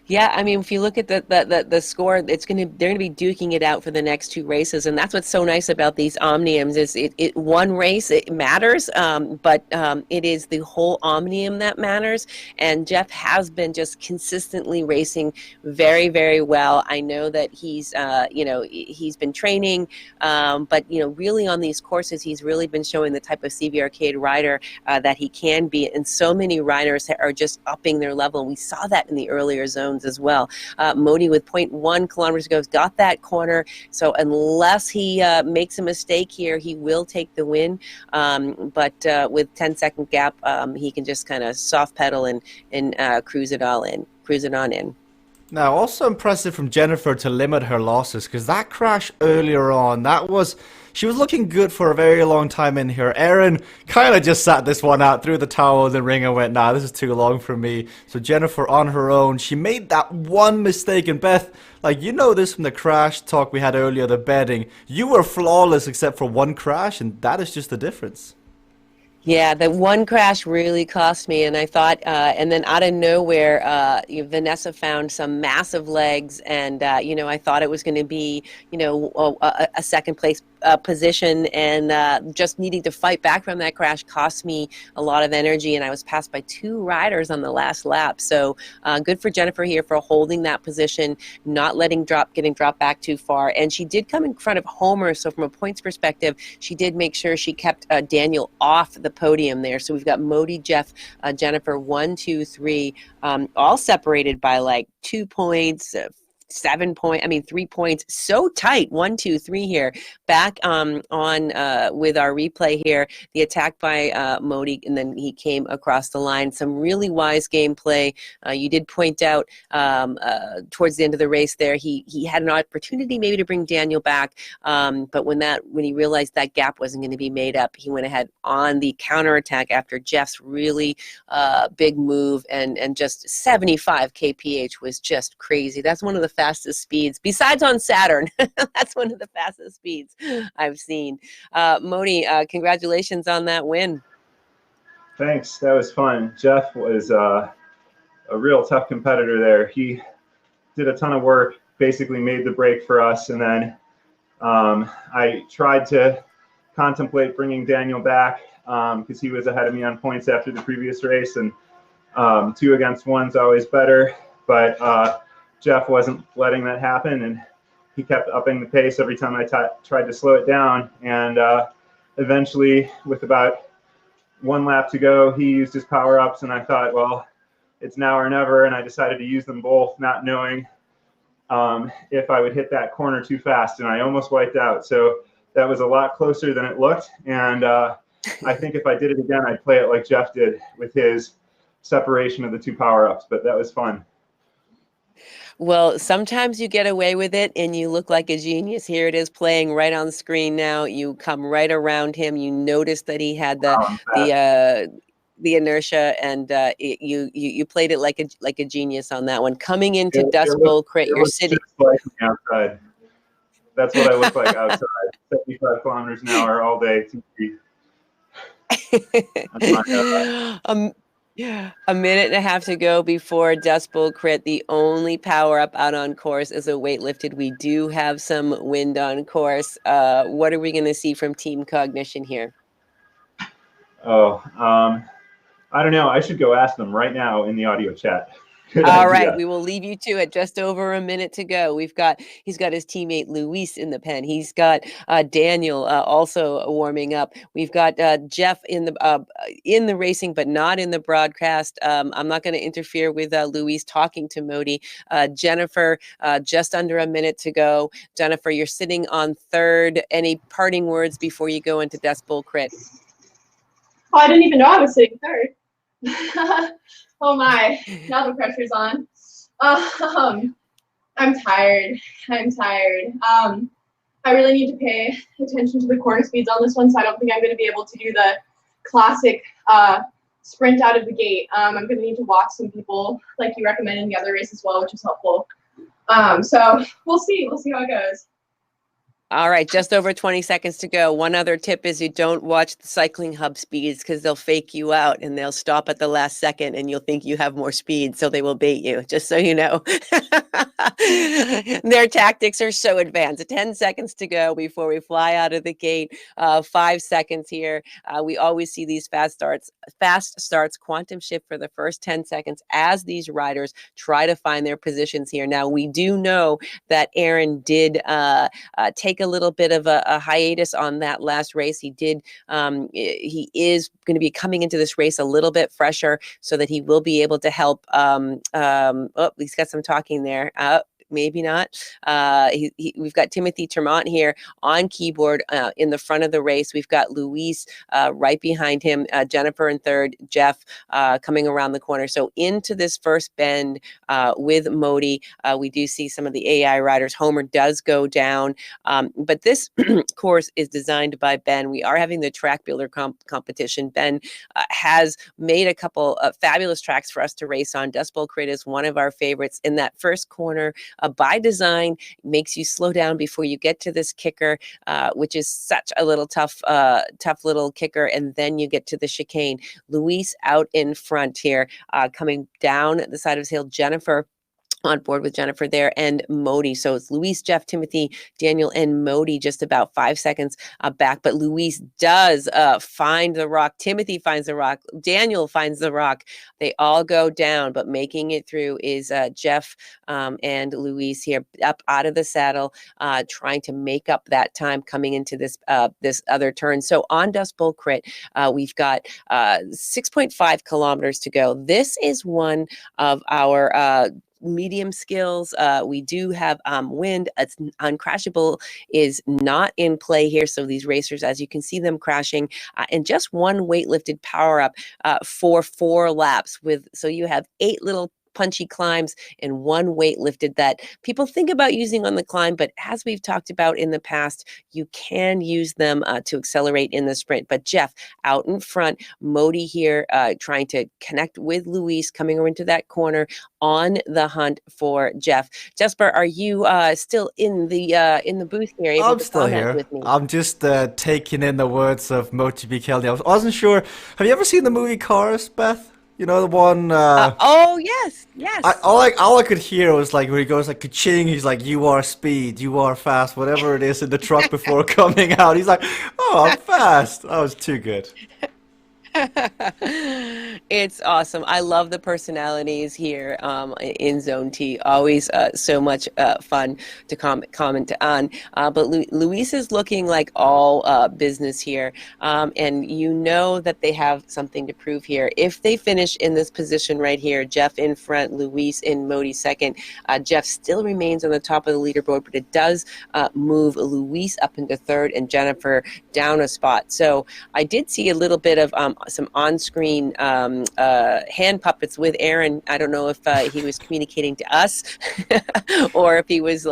Yeah, I mean, if you look at the score, they're gonna be duking it out for the next 2 races, and that's what's so nice about these omniums is it one race it matters, but it is the whole omnium that matters. And Jeff has been just consistently racing very, very well. I know that he's he's been training, but really on these courses, he's really been showing the type of CVRcade rider that he can be, and so many riders are just upping their level. We saw that in the earlier zones as well. Moti with 0.1 kilometers to go has got that corner, so unless he makes a mistake here, he will take the win. But with 10-second gap, he can just kind of soft pedal and cruise it on in. Now, also impressive from Jennifer to limit her losses, because that crash earlier on, she was looking good for a very long time in here. Erin kind of just sat this one out, threw the towel in the ring and went, nah, this is too long for me. So Jennifer on her own, she made that one mistake. And Beth, like, this from the crash talk we had earlier, the betting. You were flawless except for one crash, and that is just the difference. Yeah, the one crash really cost me, and I thought, and then out of nowhere, Vanessa found some massive legs, and I thought it was going to be, a second place position, and just needing to fight back from that crash cost me a lot of energy, and I was passed by 2 riders on the last lap. So good for Jennifer here for holding that position, not getting dropped back too far, and she did come in front of Homer. So from a points perspective, she did make sure she kept Daniel off the podium there. So we've got Moti, Jeff, Jennifer, 1, 2, 3, all separated by like 2 points, 3 points, so tight. 1, 2, 3 here. Back on with our replay here, the attack by Moti, and then he came across the line. Some really wise gameplay. You did point out towards the end of the race there, he had an opportunity maybe to bring Daniel back, but when he realized that gap wasn't going to be made up, he went ahead on the counterattack after Jeff's really big move, and just 75 kph was just crazy. That's one of the fastest speeds, besides on Saturn. That's one of the fastest speeds I've seen. Moti, congratulations on that win. Thanks. That was fun. Jeff was a real tough competitor there. He did a ton of work, basically made the break for us, and then I tried to contemplate bringing Daniel back because he was ahead of me on points after the previous race, and 2 against 1's always better, but Jeff wasn't letting that happen, and he kept upping the pace every time I tried to slow it down. And eventually, with about 1 lap to go, he used his power-ups, and I thought, well, it's now or never, and I decided to use them both, not knowing if I would hit that corner too fast, and I almost wiped out. So that was a lot closer than it looked, and I think if I did it again, I'd play it like Jeff did with his separation of the 2 power-ups, but that was fun. Well, sometimes you get away with it and you look like a genius. Here it is playing right on the screen now. You come right around him. You notice that he had the inertia, and you played it like a genius on that one. Coming into Dust Bowl Crit, your city. Like outside. That's what I look like outside. 75 kilometers an hour all day. A minute and a half to go before Dust Bowl Crit. The only power up out on course is a weight lifted. We do have some wind on course. What are we going to see from Team Cognition here? I don't know. I should go ask them right now in the audio chat. All right, we will leave you to it. Just over a minute to go. He's got his teammate Luis in the pen. He's got Daniel also warming up. We've got Jeff in the racing, but not in the broadcast. I'm not going to interfere with Luis talking to Moti. Jennifer, just under a minute to go. Jennifer, you're sitting on 3rd. Any parting words before you go into Dust Bowl Crit? Oh, I didn't even know I was sitting 3rd. Oh my, now the pressure's on. I'm tired. I'm I really need to pay attention to the corner speeds on this one, so I don't think I'm going to be able to do the classic sprint out of the gate. I'm going to need to watch some people like you recommended in the other race as well, which is helpful. So we'll see. We'll see how it goes. All right, just over 20 seconds to go. One other tip is you don't watch the cycling hub speeds because they'll fake you out and they'll stop at the last second and you'll think you have more speed, so they will bait you, just so you know. Their tactics are so advanced. 10 seconds to go before we fly out of the gate. 5 seconds here. We always see these fast starts, quantum shift for the first 10 seconds as these riders try to find their positions here. Now, we do know that Aaron did take a little bit of a hiatus on that last race. He is going to be coming into this race a little bit fresher so that he will be able to help. He's got some talking there. Maybe not. We've got Timothy Termont here on keyboard in the front of the race. We've got Luis right behind him, Jennifer in third, Jeff coming around the corner. So into this first bend with Modi, we do see some of the AI riders. Homer does go down, but this course is designed by Ben. We are having the track builder competition. Ben has made a couple of fabulous tracks for us to race on. Dust Bowl Crit is one of our favorites. In that first corner, by design, makes you slow down before you get to this kicker, which is such a little tough little kicker, and then you get to the chicane. Luis out in front here, coming down the side of his hill. Jennifer on board with Jennifer there, and Modi. So it's Luis, Jeff, Timothy, Daniel, and Modi just about 5 seconds back. But Luis does find the rock. Timothy finds the rock. Daniel finds the rock. They all go down, but making it through is Jeff and Luis here up out of the saddle, trying to make up that time coming into this this other turn. So on Dust Bowl Crit, we've got 6.5 kilometers to go. This is one of our medium skills. We do have wind. It's uncrashable is not in play here. So these racers, as you can see them crashing, and just one weight lifted power up for 4 laps so you have 8 little punchy climbs and one weight lifted that people think about using on the climb, but as we've talked about in the past, you can use them to accelerate in the sprint. But Jeff out in front, Modi here trying to connect with Luis, coming over into that corner on the hunt for Jeff. Jesper, are you still in the booth here? Able I'm to still comment here. with me? I'm just taking in the words of Moti B. Kelly. I wasn't sure. Have you ever seen the movie Cars, Beth? You know the one. Oh yes. All I could hear was like where he goes like ka-ching. He's like, "You are speed, you are fast," whatever it is in the truck before coming out. He's like, "Oh, I'm fast." That was too good. It's awesome. I love the personalities here in Zone T. Always so much fun to comment on. But Luis is looking like all business here. And you know that they have something to prove here. If they finish in this position right here, Jeff in front, Luis in Modi second, Jeff still remains on the top of the leaderboard, but it does move Luis up into third and Jennifer down a spot. So I did see a little bit of some on-screen hand puppets with Aaron. I don't know if he was communicating to us or if he was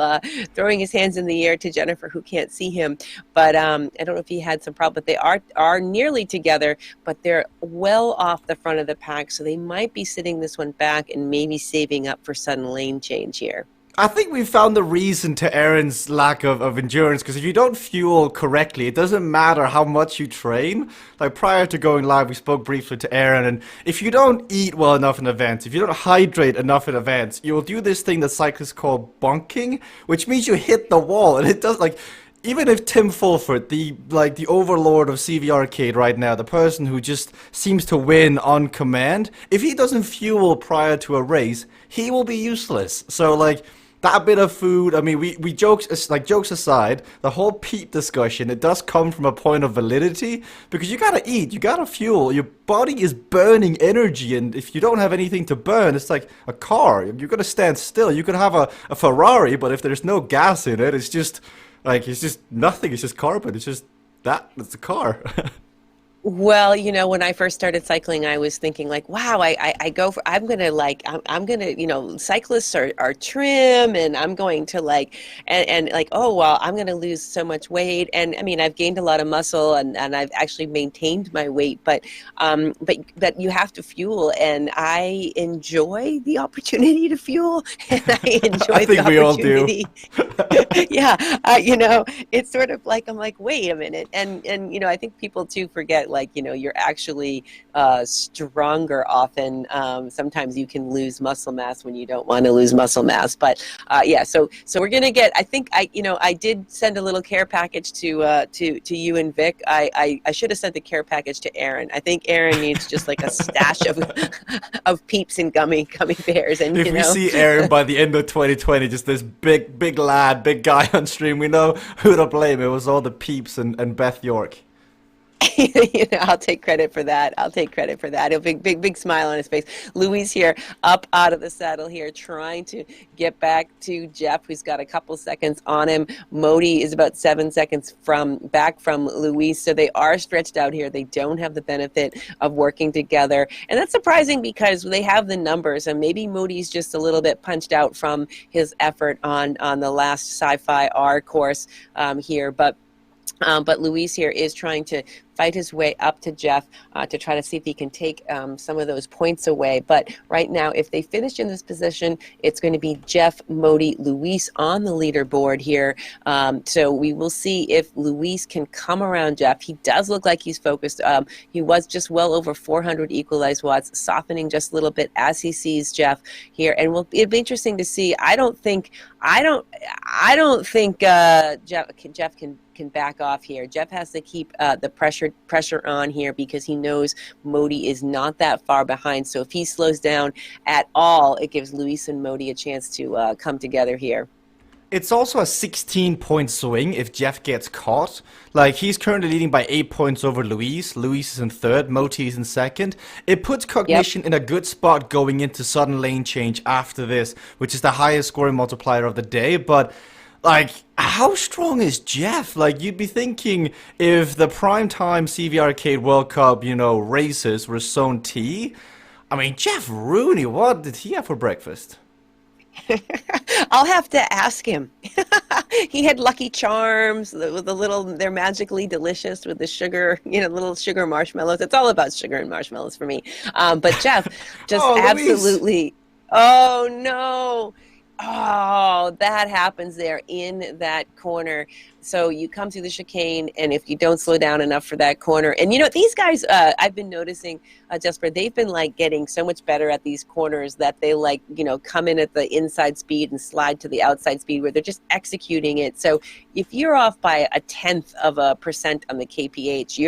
throwing his hands in the air to Jennifer, who can't see him. But I don't know if he had some problem. But they are nearly together, but they're well off the front of the pack, so they might be sitting this one back and maybe saving up for sudden lane change here. I think we found the reason to Aaron's lack of endurance, because if you don't fuel correctly, it doesn't matter how much you train. Like prior to going live, we spoke briefly to Aaron, and if you don't eat well enough in events, if you don't hydrate enough in events, you'll do this thing that cyclists call bunking, which means you hit the wall, and it does like... Even if Tim Fulford, the overlord of CVRcade right now, the person who just seems to win on command, if he doesn't fuel prior to a race, he will be useless. So like that bit of food, I mean, we jokes aside, the whole peat discussion, it does come from a point of validity, because you gotta eat, you gotta fuel, your body is burning energy, and if you don't have anything to burn, it's like a car, you're gonna stand still. You could have a Ferrari, but if there's no gas in it, it's just nothing, it's just carbon, it's just that, it's a car. Well, when I first started cycling, I was thinking like, wow, I'm gonna, cyclists are trim and I'm going to and like, oh, well, I'm going to lose so much weight. And I mean, I've gained a lot of muscle and I've actually maintained my weight, but you have to fuel, and I enjoy the opportunity to fuel and I I enjoy the think we all do. opportunity. Yeah, it's sort of like I'm like, wait a minute, and I think people too forget, like, you're actually stronger often. Sometimes you can lose muscle mass when you don't want to lose muscle mass, but yeah. So we're gonna get. I think I did send a little care package to you and Vic. I should have sent the care package to Aaron. I think Aaron needs just like a stash of of Peeps and gummy bears, and If we see Aaron by the end of 2020, just this big lad, big guy on stream, we know who to blame. It was all the Peeps and Beth York. I'll take credit for that. I'll take credit for that. A big smile on his face. Luis here, up out of the saddle here, trying to get back to Jeff, who's got a couple seconds on him. Modi is about 7 seconds back from Luis, so they are stretched out here. They don't have the benefit of working together, and that's surprising because they have the numbers, and maybe Modi's just a little bit punched out from his effort on the last Sci-Fi R course here, but Luis here is trying to fight his way up to Jeff to try to see if he can take some of those points away. But right now, if they finish in this position, it's going to be Jeff, Modi, Luis on the leaderboard here. So we will see if Luis can come around Jeff. He does look like he's focused. He was just well over 400 equalized watts, softening just a little bit as he sees Jeff here. And it'll be interesting to see. I don't think Jeff can back off here. Jeff has to keep the pressure on here because he knows Modi is not that far behind. So if he slows down at all, it gives Luis and Modi a chance to come together here. It's also a 16-point swing if Jeff gets caught. Like, he's currently leading by 8 points over Luis. Luis is in third, Moti is in second. It puts Cognition in a good spot going into sudden lane change after this, which is the highest scoring multiplier of the day. But, like, how strong is Jeff? Like, you'd be thinking if the primetime CVRcade World Cup, races were Zone T. I mean, Jeff Rooney, what did he have for breakfast? I'll have to ask him. He had Lucky Charms with they're magically delicious with the sugar, little sugar marshmallows. It's all about sugar and marshmallows for me. But Jeff, just absolutely. Oh no. Oh, that happens there in that corner. So you come through the chicane, and if you don't slow down enough for that corner, and these guys, I've been noticing, Jesper, they've been getting so much better at these corners that they come in at the inside speed and slide to the outside speed where they're just executing it. So if you're off by 0.1% on the kph,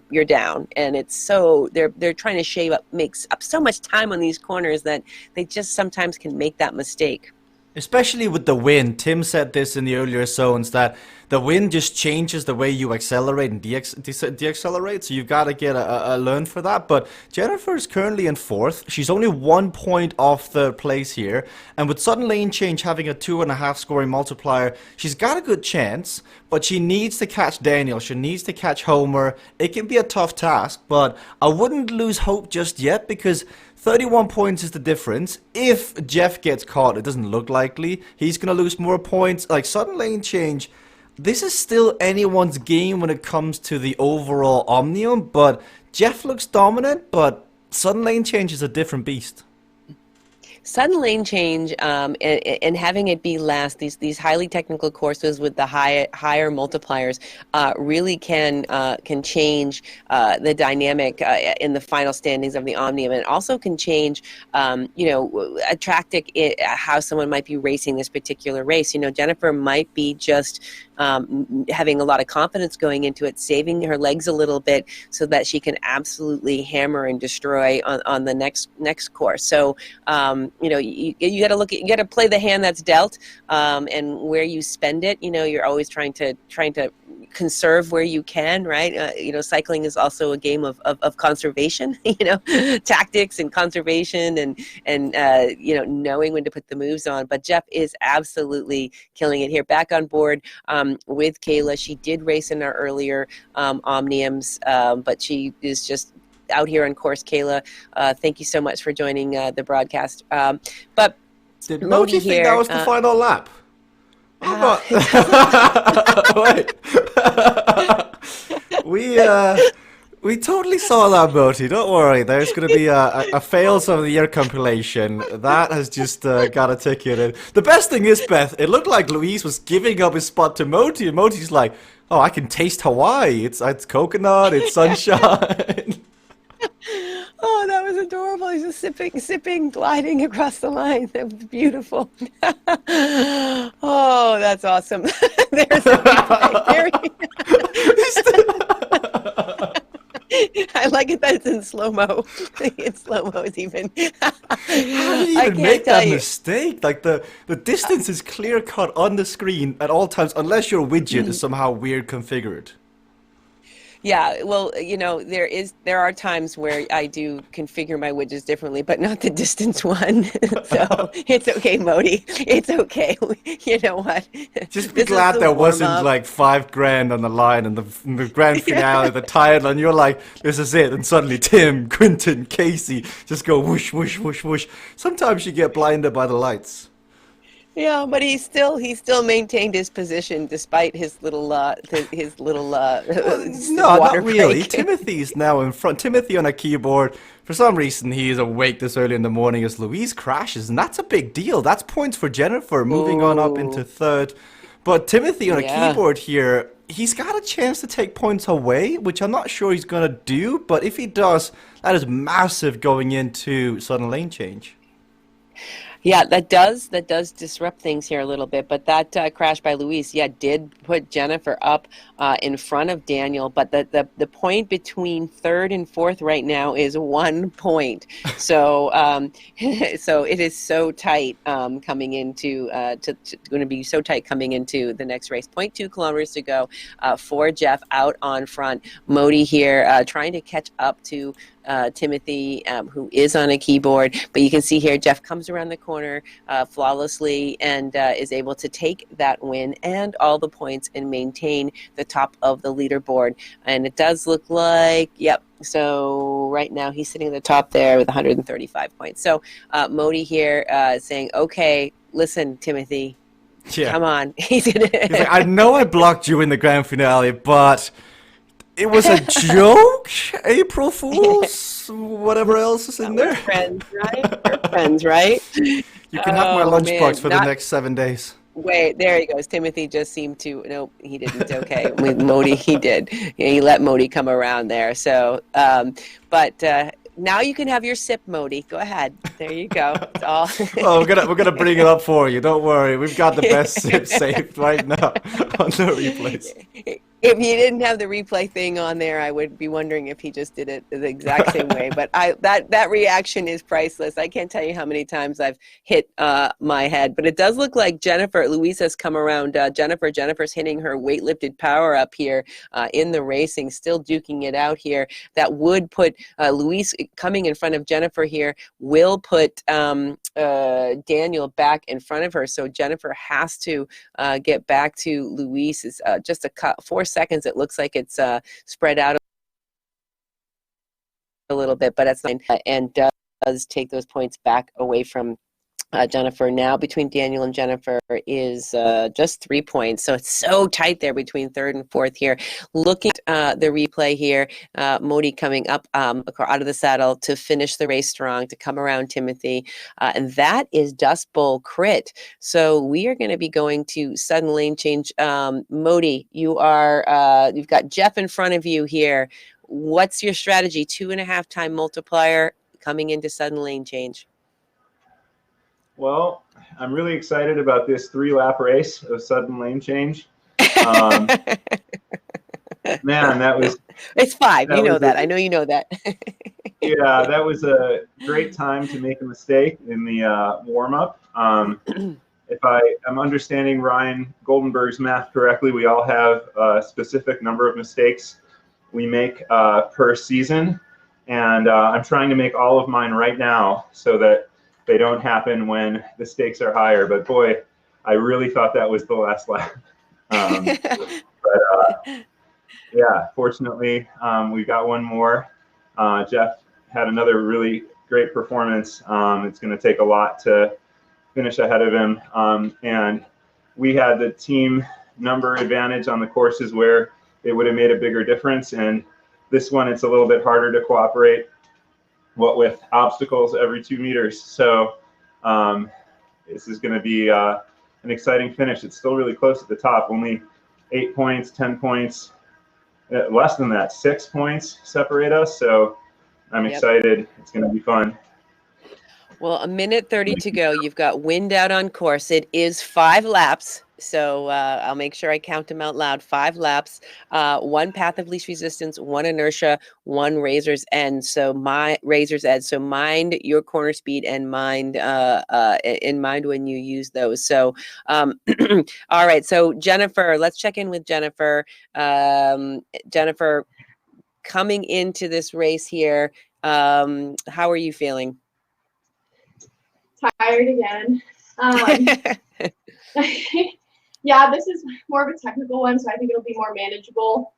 you're down, and it's so they're trying to makes up so much time on these corners that they just sometimes can make that mistake. Especially with the wind. Tim said this in the earlier zones, that the wind just changes the way you accelerate and deaccelerate, so you've got to get a learn for that. But Jennifer is currently in fourth. She's only 1 point off third place here, and with sudden lane change having a 2.5 scoring multiplier, she's got a good chance, but she needs to catch Daniel. She needs to catch Homer. It can be a tough task, but I wouldn't lose hope just yet because 31 points is the difference. If Jeff gets caught, it doesn't look likely. He's going to lose more points. Like, sudden lane change, this is still anyone's game when it comes to the overall Omnium, but Jeff looks dominant, but sudden lane change is a different beast. Sudden lane change and having it be last, these highly technical courses with the higher multipliers really can change the dynamic in the final standings of the Omnium, and also can change how someone might be racing this particular race. Jennifer might be just having a lot of confidence going into it, saving her legs a little bit so that she can absolutely hammer and destroy on the next course. So you got to play the hand that's dealt, and where you spend it. You're always trying to conserve where you can, right? Cycling is also a game of conservation, tactics and conservation and knowing when to put the moves on. But Jeff is absolutely killing it here. Back on board with Kayla. She did race in our earlier Omniums, but she is just out here on course. Kayla, thank you so much for joining the broadcast. But did Modi Moti think here, that was the final lap? Wait. We totally saw that, Moti. Don't worry. There's going to be a fails of the year compilation. That has just got a ticket in. The best thing is, Beth, it looked like Luis was giving up his spot to Moti, and Moti's like, "Oh, I can taste Hawaii. It's coconut. It's sunshine." Oh, that was adorable. He's just sipping, gliding across the line. That was beautiful. Oh, that's awesome. There's a replay. I like it that it's in slow-mo. It's slow-mo even. How did you even make that mistake? Like the distance is clear cut on the screen at all times, unless your widget is somehow weird configured. Yeah, well, there are times where I do configure my widgets differently, but not the distance one. So it's okay, Modi. It's okay. You know what? Just be glad there wasn't like $5,000 on the line and the grand finale, the title, and you're like, this is it. And suddenly Tim, Quinton, Casey just go whoosh, whoosh, whoosh, whoosh. Sometimes you get blinded by the lights. Yeah, but he still maintained his position despite his little no, water not really. break. Timothy's now in front. Timothy on a keyboard. For some reason, he is awake this early in the morning as Louise crashes, and that's a big deal. That's points for Jennifer, moving on up into third. But Timothy on a keyboard here, he's got a chance to take points away, which I'm not sure he's going to do. But if he does, that is massive going into sudden lane change. Yeah, that does disrupt things here a little bit, but that crash by Luis, did put Jennifer up in front of Daniel. But the point between third and fourth right now is 1 point. So so it is so tight coming into going to be so tight coming into the next race. 0.2 kilometers to go for Jeff out on front. Modi here trying to catch up to Timothy, who is on a keyboard, but you can see here Jeff comes around the corner flawlessly and is able to take that win and all the points and maintain the top of the leaderboard. And it does look like, so right now he's sitting at the top there with 135 points. So Modi here saying, okay, listen, Timothy, come on. He's like, I know I blocked you in the grand finale, but it was a joke? April Fools? Whatever else is in there? We're friends, right? We're friends, right? You can have my lunchbox for the next 7 days. Wait, there he goes. Timothy just seemed to... Nope, he didn't. Okay. With Modi, he did. He let Modi come around there. So, but... now you can have your sip, Modi. Go ahead. There you go. It's all. Oh, we're gonna bring it up for you. Don't worry. We've got the best sip saved right now on the replays. If he didn't have the replay thing on there, I would be wondering if he just did it the exact same way. But that reaction is priceless. I can't tell you how many times I've hit my head. But it does look like Luisa's come around. Jennifer's hitting her weight-lifted power up here in the racing, still duking it out here. That would put Luis coming in front of Jennifer here will put Daniel back in front of her. So Jennifer has to get back to Luis. It's just 4 seconds. It looks like it's spread out a little bit, but that's fine. And does take those points back away from Jennifer. Now between Daniel and Jennifer is just 3 points. So it's so tight there between third and fourth here. Looking at the replay here, Modi coming up out of the saddle to finish the race strong, to come around Timothy. And that is Dust Bowl crit. So we are going to be going to sudden lane change. Modi, you've got Jeff in front of you here. What's your strategy? 2.5 time multiplier coming into sudden lane change. Well, I'm really excited about this 3-lap race of sudden lane change. Man, that was... It's 5. You know that. I know you know that. Yeah, that was a great time to make a mistake in the warm-up. if I am understanding Ryan Goldenberg's math correctly, we all have a specific number of mistakes we make per season. And I'm trying to make all of mine right now so that they don't happen when the stakes are higher. But boy, I really thought that was the last lap. Yeah, fortunately, we got one more. Jeff had another really great performance. It's going to take a lot to finish ahead of him. And we had the team number advantage on the courses where it would have made a bigger difference. And this one, it's a little bit harder to cooperate, what with obstacles every 2 meters. So this is going to be an exciting finish. It's still really close at the top, only 8 points, 10 points, less than that, 6 points separate us. So I'm excited. It's going to be fun. Well, 1:30 to go. You've got wind out on course. It is 5 laps. So I'll make sure I count them out loud. 5 laps, 1 path of least resistance, 1 inertia, 1 razor's end. So razor's edge. So mind your corner speed and mind in mind when you use those. So all right. So Jennifer, let's check in with Jennifer. Jennifer, coming into this race here, how are you feeling? Tired again. Yeah, this is more of a technical one, so I think it'll be more manageable.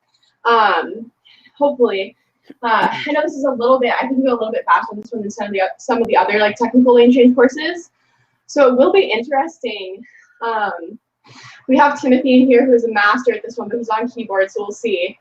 Hopefully. I know this is a little bit, I can go a little bit faster on this one than some of the other like technical lane change courses. So it will be interesting. We have Timothy in here who's a master at this one, but he's on keyboard, so we'll see.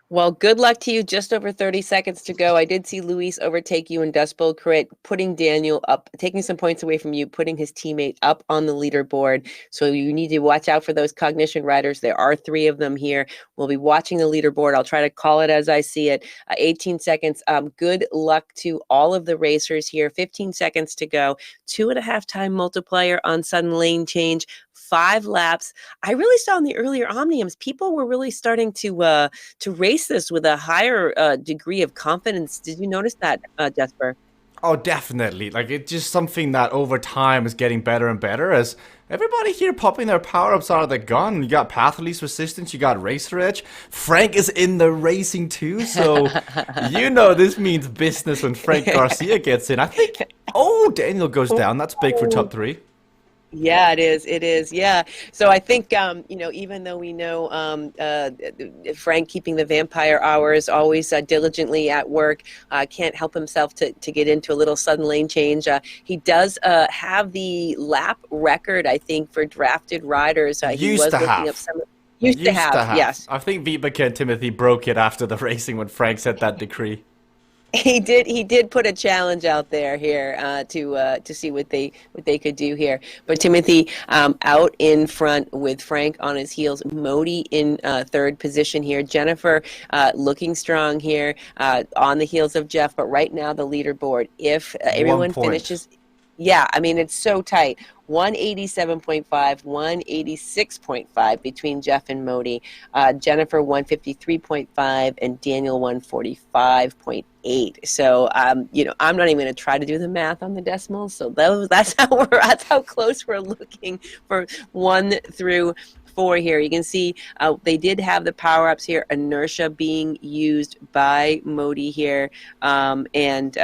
Well, good luck to you. Just over 30 seconds to go. I did see Luis overtake you in Decibel Crit, putting Daniel up, taking some points away from you, putting his teammate up on the leaderboard. So you need to watch out for those cognition riders. There are 3 of them here. We'll be watching the leaderboard. I'll try to call it as I see it. 18 seconds. Good luck to all of the racers here. 15 seconds to go. 2.5 time multiplier on sudden lane change. 5 laps. I really saw in the earlier Omniums, people were really starting to race this with a higher degree of confidence. Did you notice that, Jesper? Oh, definitely. Like, it's just something that over time is getting better and better as everybody here popping their power-ups out of the gun. You got Path of Least Resistance, you got Racer Edge. Frank is in the racing too, so you know this means business when Frank Garcia gets in. I think, Daniel goes down. That's big for top 3. Yeah, it is. It is. Yeah. So I think, even though we know Frank keeping the vampire hours, always diligently at work, can't help himself to get into a little sudden lane change. He does have the lap record, I think, for drafted riders. He was looking up some. Used to have, yes. I think Vibeke and Timothy broke it after the racing when Frank said that decree. He did put a challenge out there here to see what they could do here. But Timothy out in front with Frank on his heels. Modi in 3rd position here. Jennifer looking strong here on the heels of Jeff. But right now the leaderboard, if everyone finishes, yeah, I mean it's so tight. 187.5, 186.5 between Jeff and Modi. Jennifer 153.5 and Daniel 145.8. So I'm not even going to try to do the math on the decimals. So that's how close we're looking for 1 through 4 here. You can see they did have the power-ups here, inertia being used by Modi here. It's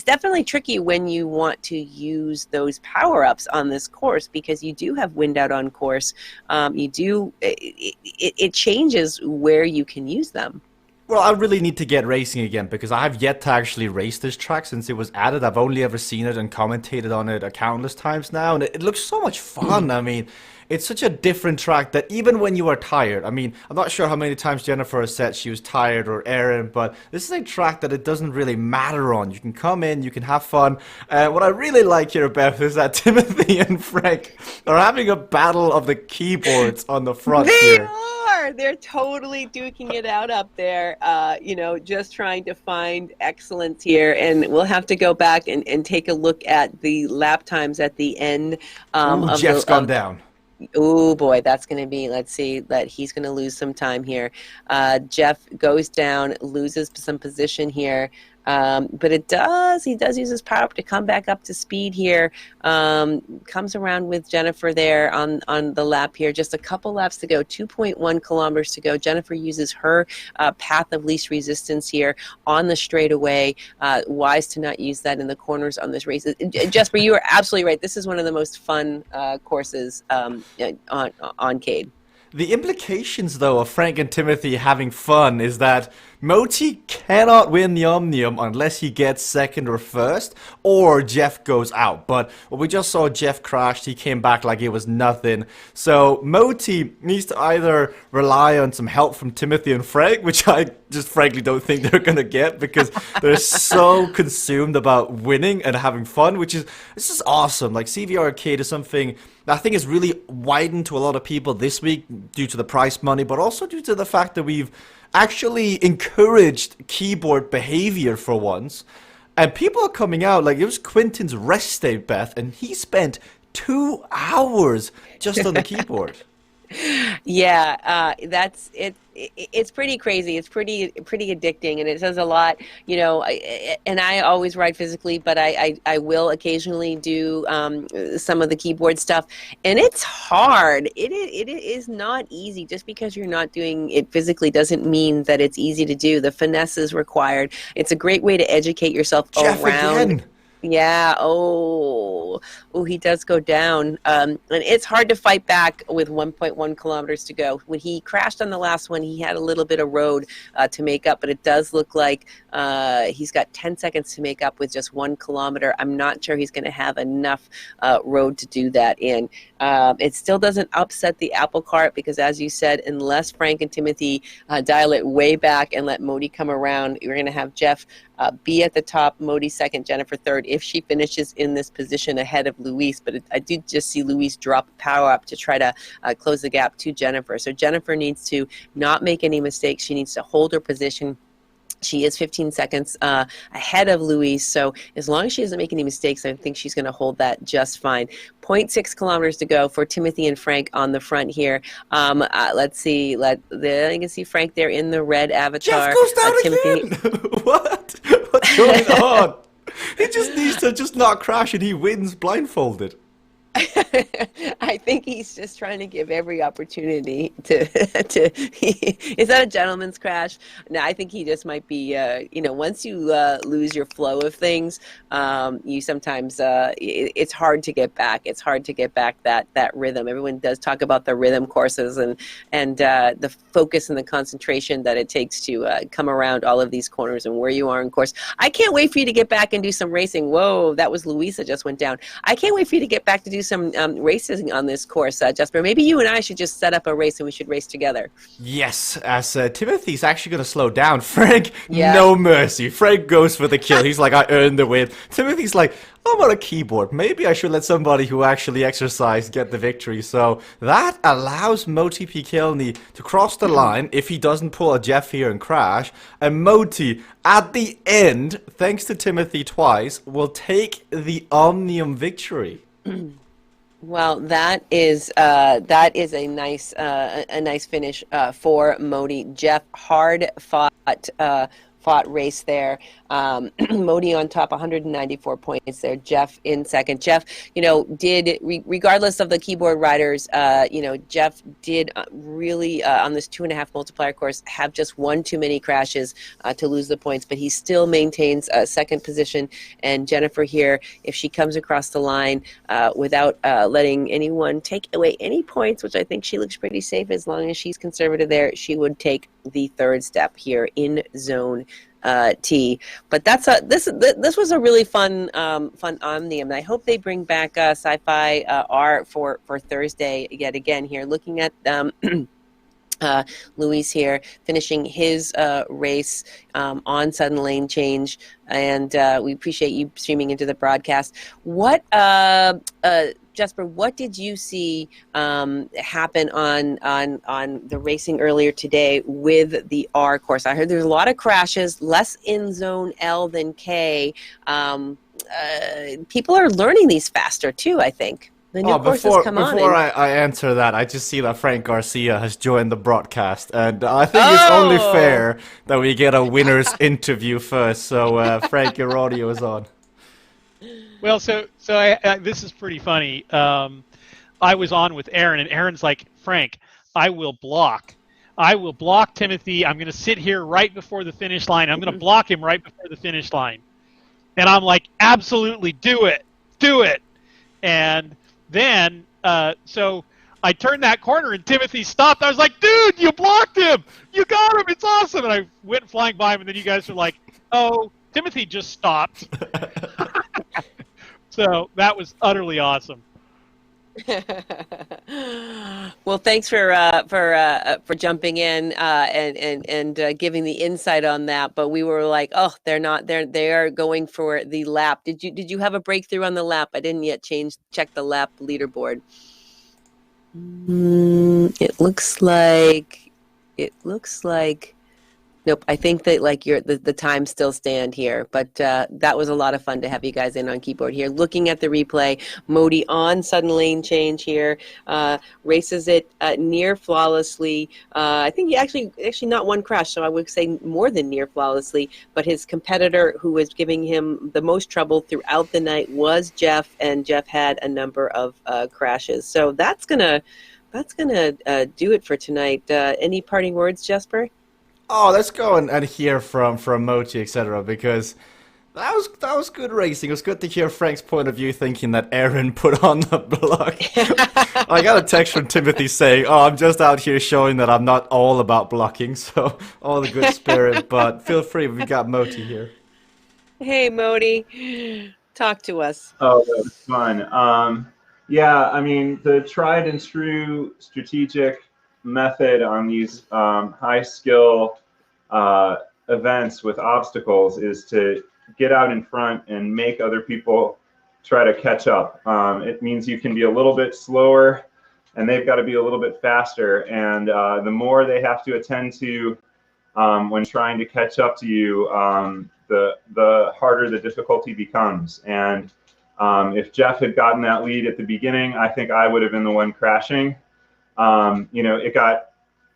definitely tricky when you want to use those power-ups on this course because you do have wind out on course. It changes where you can use them. Well, I really need to get racing again because I have yet to actually race this track since it was added. I've only ever seen it and commentated on it countless times now, and it looks so much fun. I mean, it's such a different track that even when you are tired, I mean, I'm not sure how many times Jennifer has said she was tired or Aaron, but this is a track that it doesn't really matter on. You can come in, you can have fun. What I really like here about is that Timothy and Frank are having a battle of the keyboards on the front here. They're totally duking it out up there, just trying to find excellence here. And we'll have to go back and take a look at the lap times at the end. Jeff's gone down. Oh boy, that's going to be, let's see, that he's going to lose some time here. Jeff goes down, loses some position here. But he does use his power up to come back up to speed here. Comes around with Jennifer there on the lap here. Just a couple laps to go, 2.1 kilometers to go. Jennifer uses her path of least resistance here on the straightaway. Wise to not use that in the corners on this race. Jesper, you are absolutely right. This is one of the most fun courses on Cade. The implications, though, of Frank and Timothy having fun is that Moti cannot win the Omnium unless he gets second or first, or Jeff goes out. But what we just saw, Jeff crashed, he came back like it was nothing. So Moti needs to either rely on some help from Timothy and Frank, which I just frankly don't think they're going to get because they're so consumed about winning and having fun, which is, this is awesome. Like CVRcade is something I think is really widened to a lot of people this week due to the prize money, but also due to the fact that we've actually encouraged keyboard behavior for once. And people are coming out, like it was Quinton's rest day, Beth, and he spent 2 hours just on the keyboard. Yeah, that's it. It's pretty crazy. It's pretty addicting, and it says a lot. You know, and I always ride physically, but I will occasionally do some of the keyboard stuff, and it's hard. It is not easy. Just because you're not doing it physically doesn't mean that it's easy to do. The finesse is required. It's a great way to educate yourself Jeff around. Again. Yeah. Oh, he does go down. And it's hard to fight back with 1.1 kilometers to go. When he crashed on the last one, he had a little bit of road to make up, but it does look like he's got 10 seconds to make up with just 1 kilometer. I'm not sure he's going to have enough road to do that in. It still doesn't upset the apple cart because, as you said, unless Frank and Timothy dial it way back and let Modi come around, you're going to have Jeff be at the top, Modi second, Jennifer third, if she finishes in this position ahead of Luis. But I did just see Luis drop power up to try to close the gap to Jennifer. So Jennifer needs to not make any mistakes. She needs to hold her position. She is 15 seconds ahead of Luis, so as long as she doesn't make any mistakes, I think she's going to hold that just fine. 0.6 kilometers to go for Timothy and Frank on the front here. Let's see. You can see Frank there in the red avatar. Jeff goes down Timothy. again! What? What's going on? He just needs to just not crash and he wins blindfolded. I think he's just trying to give every opportunity to is that a gentleman's crash? No, I think he just might be, once you lose your flow of things, you sometimes, it's hard to get back. It's hard to get back that rhythm. Everyone does talk about the rhythm courses and the focus and the concentration that it takes to come around all of these corners and where you are in course. I can't wait for you to get back and do some racing. Whoa, that was Louisa just went down. I can't wait for you to get back to do some racing on this course, Jesper. Maybe you and I should just set up a race and we should race together. Yes, as Timothy's actually going to slow down. Frank, no mercy. Frank goes for the kill. He's like, I earned the win. Timothy's like, I'm on a keyboard. Maybe I should let somebody who actually exercised get the victory. So that allows Moti Pikelny to cross the line if he doesn't pull a Jeff here and crash. And Moti, at the end, thanks to Timothy twice, will take the Omnium victory. Well, that is a nice finish for Modi. Jeff hard fought race there. Modi on top, 194 points there. Jeff in second. Jeff, did regardless of the keyboard riders, Jeff did really on this 2.5 multiplier course have just one too many crashes to lose the points, but he still maintains second position. And Jennifer here, if she comes across the line without letting anyone take away any points, which I think she looks pretty safe as long as she's conservative there, she would take the third step here in zone T. But this was a really fun Omnium. I hope they bring back Sci-Fi R for Thursday yet again here. Looking at Luis here finishing his race on sudden lane change, and we appreciate you streaming into the broadcast. What Jesper, what did you see happen on the racing earlier today with the R course? I heard there's a lot of crashes, less in zone L than K. People are learning these faster too, I think. The new course before has come on. before I answer that, I just see that Frank Garcia has joined the broadcast, and I think it's only fair that we get a winner's interview first. So, Frank, your audio is on. Well, so this is pretty funny. I was on with Aaron, and Aaron's like, Frank, I will block Timothy. I'm going to sit here right before the finish line. I'm going to block him right before the finish line. And I'm like, absolutely, do it. And then, so I turned that corner and Timothy stopped. I was like, dude, you blocked him. You got him. It's awesome. And I went flying by him, and then you guys were like, oh, Timothy just stopped. So that was utterly awesome. Well, thanks for jumping in and giving the insight on that. But we were like, oh, they are going for the lap. Did you have a breakthrough on the lap? I didn't yet check the lap leaderboard. It looks like. Nope, I think that like the times still stand here, but that was a lot of fun to have you guys in on keyboard here. Looking at the replay, Modi on sudden lane change here, races it near flawlessly. I think he actually not one crash, so I would say more than near flawlessly. But his competitor, who was giving him the most trouble throughout the night, was Jeff, and Jeff had a number of crashes. So that's gonna do it for tonight. Any parting words, Jesper? Oh, let's go and hear from Mochi, etc. Because that was good racing. It was good to hear Frank's point of view, thinking that Aaron put on the block. I got a text from Timothy saying, "Oh, I'm just out here showing that I'm not all about blocking." So all the good spirit, but feel free. We got Moti here. Hey, Moti, talk to us. Oh, that was fun. Yeah, I mean, the tried and true strategic method on these high skill events with obstacles is to get out in front and make other people try to catch up. It means you can be a little bit slower and they've got to be a little bit faster, and the more they have to attend to when trying to catch up to you, the harder the difficulty becomes. And if Jeff had gotten that lead at the beginning, I think I would have been the one crashing.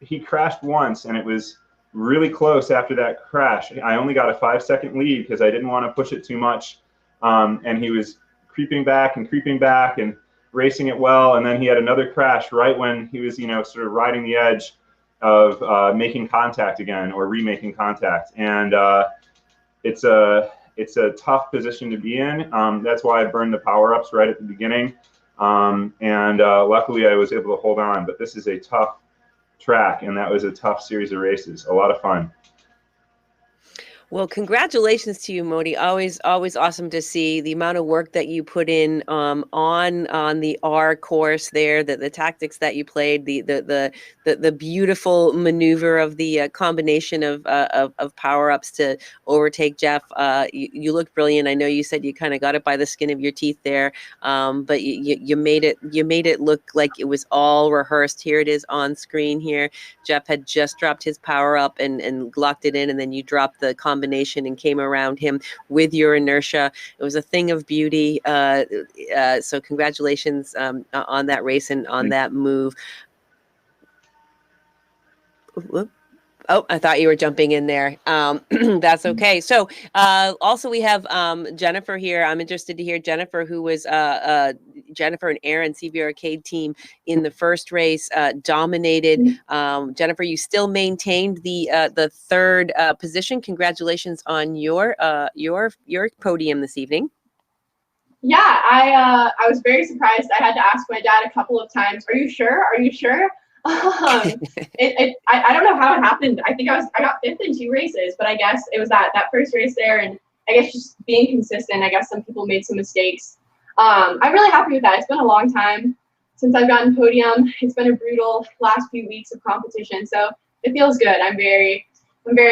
He crashed once, and it was really close after that crash. I only got a 5-second lead because I didn't want to push it too much. And he was creeping back and racing it well. And then he had another crash right when he was, sort of riding the edge of making contact again, or remaking contact. And it's a tough position to be in. That's why I burned the power-ups right at the beginning. And luckily I was able to hold on, but this is a tough track, and that was a tough series of races. A lot of fun. Well, congratulations to you, Modi. Always awesome to see the amount of work that you put in on the R course there, the tactics that you played, the beautiful maneuver of the combination of power ups to overtake Jeff. You look brilliant. I know you said you kind of got it by the skin of your teeth there, but you made it look like it was all rehearsed. Here it is on screen here. Jeff had just dropped his power up and locked it in, and then you dropped the combination and came around him with your inertia. It was a thing of beauty. So congratulations on that race and on that move. Whoop. Oh, I thought you were jumping in there. That's okay. So also we have Jennifer here. I'm interested to hear Jennifer, who was Jennifer and Aaron, CVRcade team in the first race, dominated. Jennifer, you still maintained the third position. Congratulations on your podium this evening. Yeah, I was very surprised. I had to ask my dad a couple of times, "Are you sure? Are you sure?" I don't know how it happened. I think I got fifth in 2 races, but I guess it was that first race there, and I guess just being consistent. I guess some people made some mistakes. I'm really happy with that. It's been a long time since I've gotten podium. It's been a brutal last few weeks of competition, so it feels good. I'm very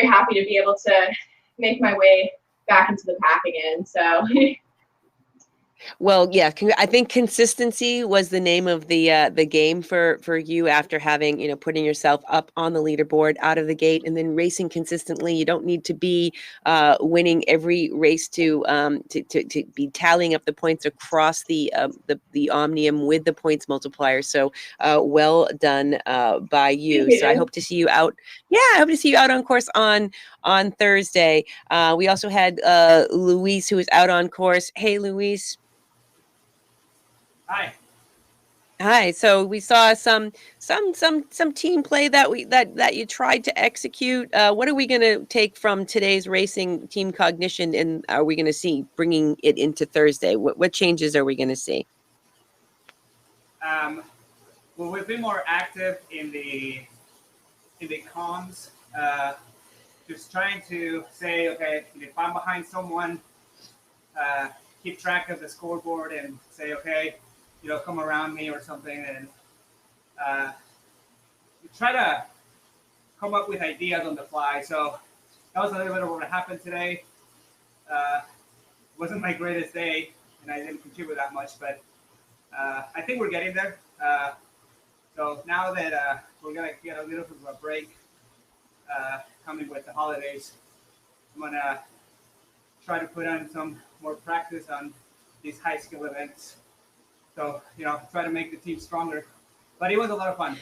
happy to be able to make my way back into the pack again. So Well, yeah, I think consistency was the name of the game for you after having, putting yourself up on the leaderboard out of the gate and then racing consistently. You don't need to be winning every race to be tallying up the points across the Omnium with the points multiplier. So well done by you. So I hope to see you out. Yeah, I hope to see you out on course on Thursday. We also had Luis, who is out on course. Hey, Luis. Hi. Hi. So we saw some team play that you tried to execute. What are we going to take from today's racing team cognition, and are we going to see bringing it into Thursday? What changes are we going to see? Well, we've been more active in the comms, just trying to say, okay, if I'm behind someone, keep track of the scoreboard and say, okay, come around me or something, and try to come up with ideas on the fly. So that was a little bit of what happened today. It wasn't my greatest day, and I didn't contribute that much, but I think we're getting there. So now that we're going to get a little bit of a break coming with the holidays, I'm going to try to put on some more practice on these high skill events. So, try to make the team stronger. But it was a lot of fun.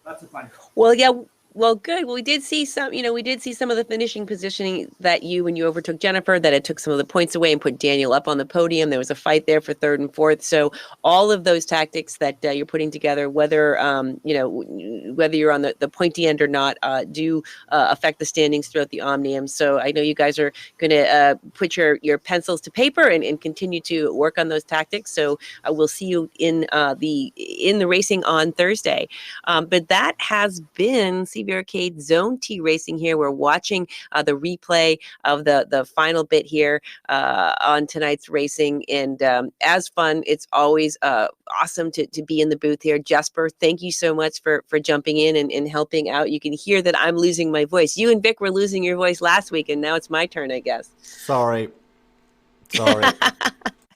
Lots of fun. Well, yeah. Well, good. Well, we did see some of the finishing positioning that when you overtook Jennifer, that it took some of the points away and put Daniel up on the podium. There was a fight there for third and fourth. So all of those tactics that you're putting together, whether whether you're on the pointy end or not, do affect the standings throughout the Omnium. So I know you guys are going to put your pencils to paper and continue to work on those tactics. So we'll see you in the racing on Thursday. But that has been CVRcade Zone T Racing here. We're watching the replay of the final bit here on tonight's racing, and as fun. It's always awesome to be in the booth here. Jesper, thank you so much for jumping in and helping out. You can hear that I'm losing my voice. You and Vic were losing your voice last week, and now it's my turn, I guess. Sorry.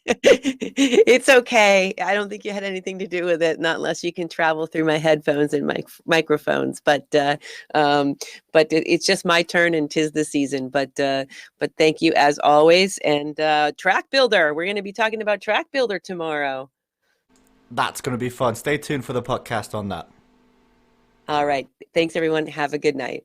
It's okay. I don't think you had anything to do with it, not unless you can travel through my headphones and microphones. But it's just my turn, and 'tis the season. But thank you as always. And Track Builder, we're going to be talking about Track Builder tomorrow. That's going to be fun. Stay tuned for the podcast on that. All right. Thanks, everyone. Have a good night.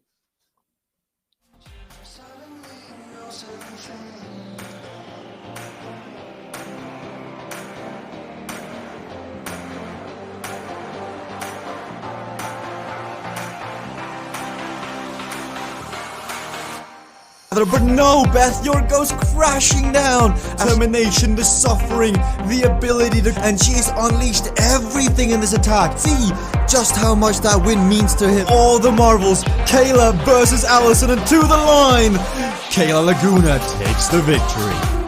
But no, Beth, your goes crashing down. Determination, the suffering, the ability to... And she's unleashed everything in this attack. See just how much that win means to him. All the marvels. Kayla versus Allison, and to the line. Kayla Laguna takes the victory.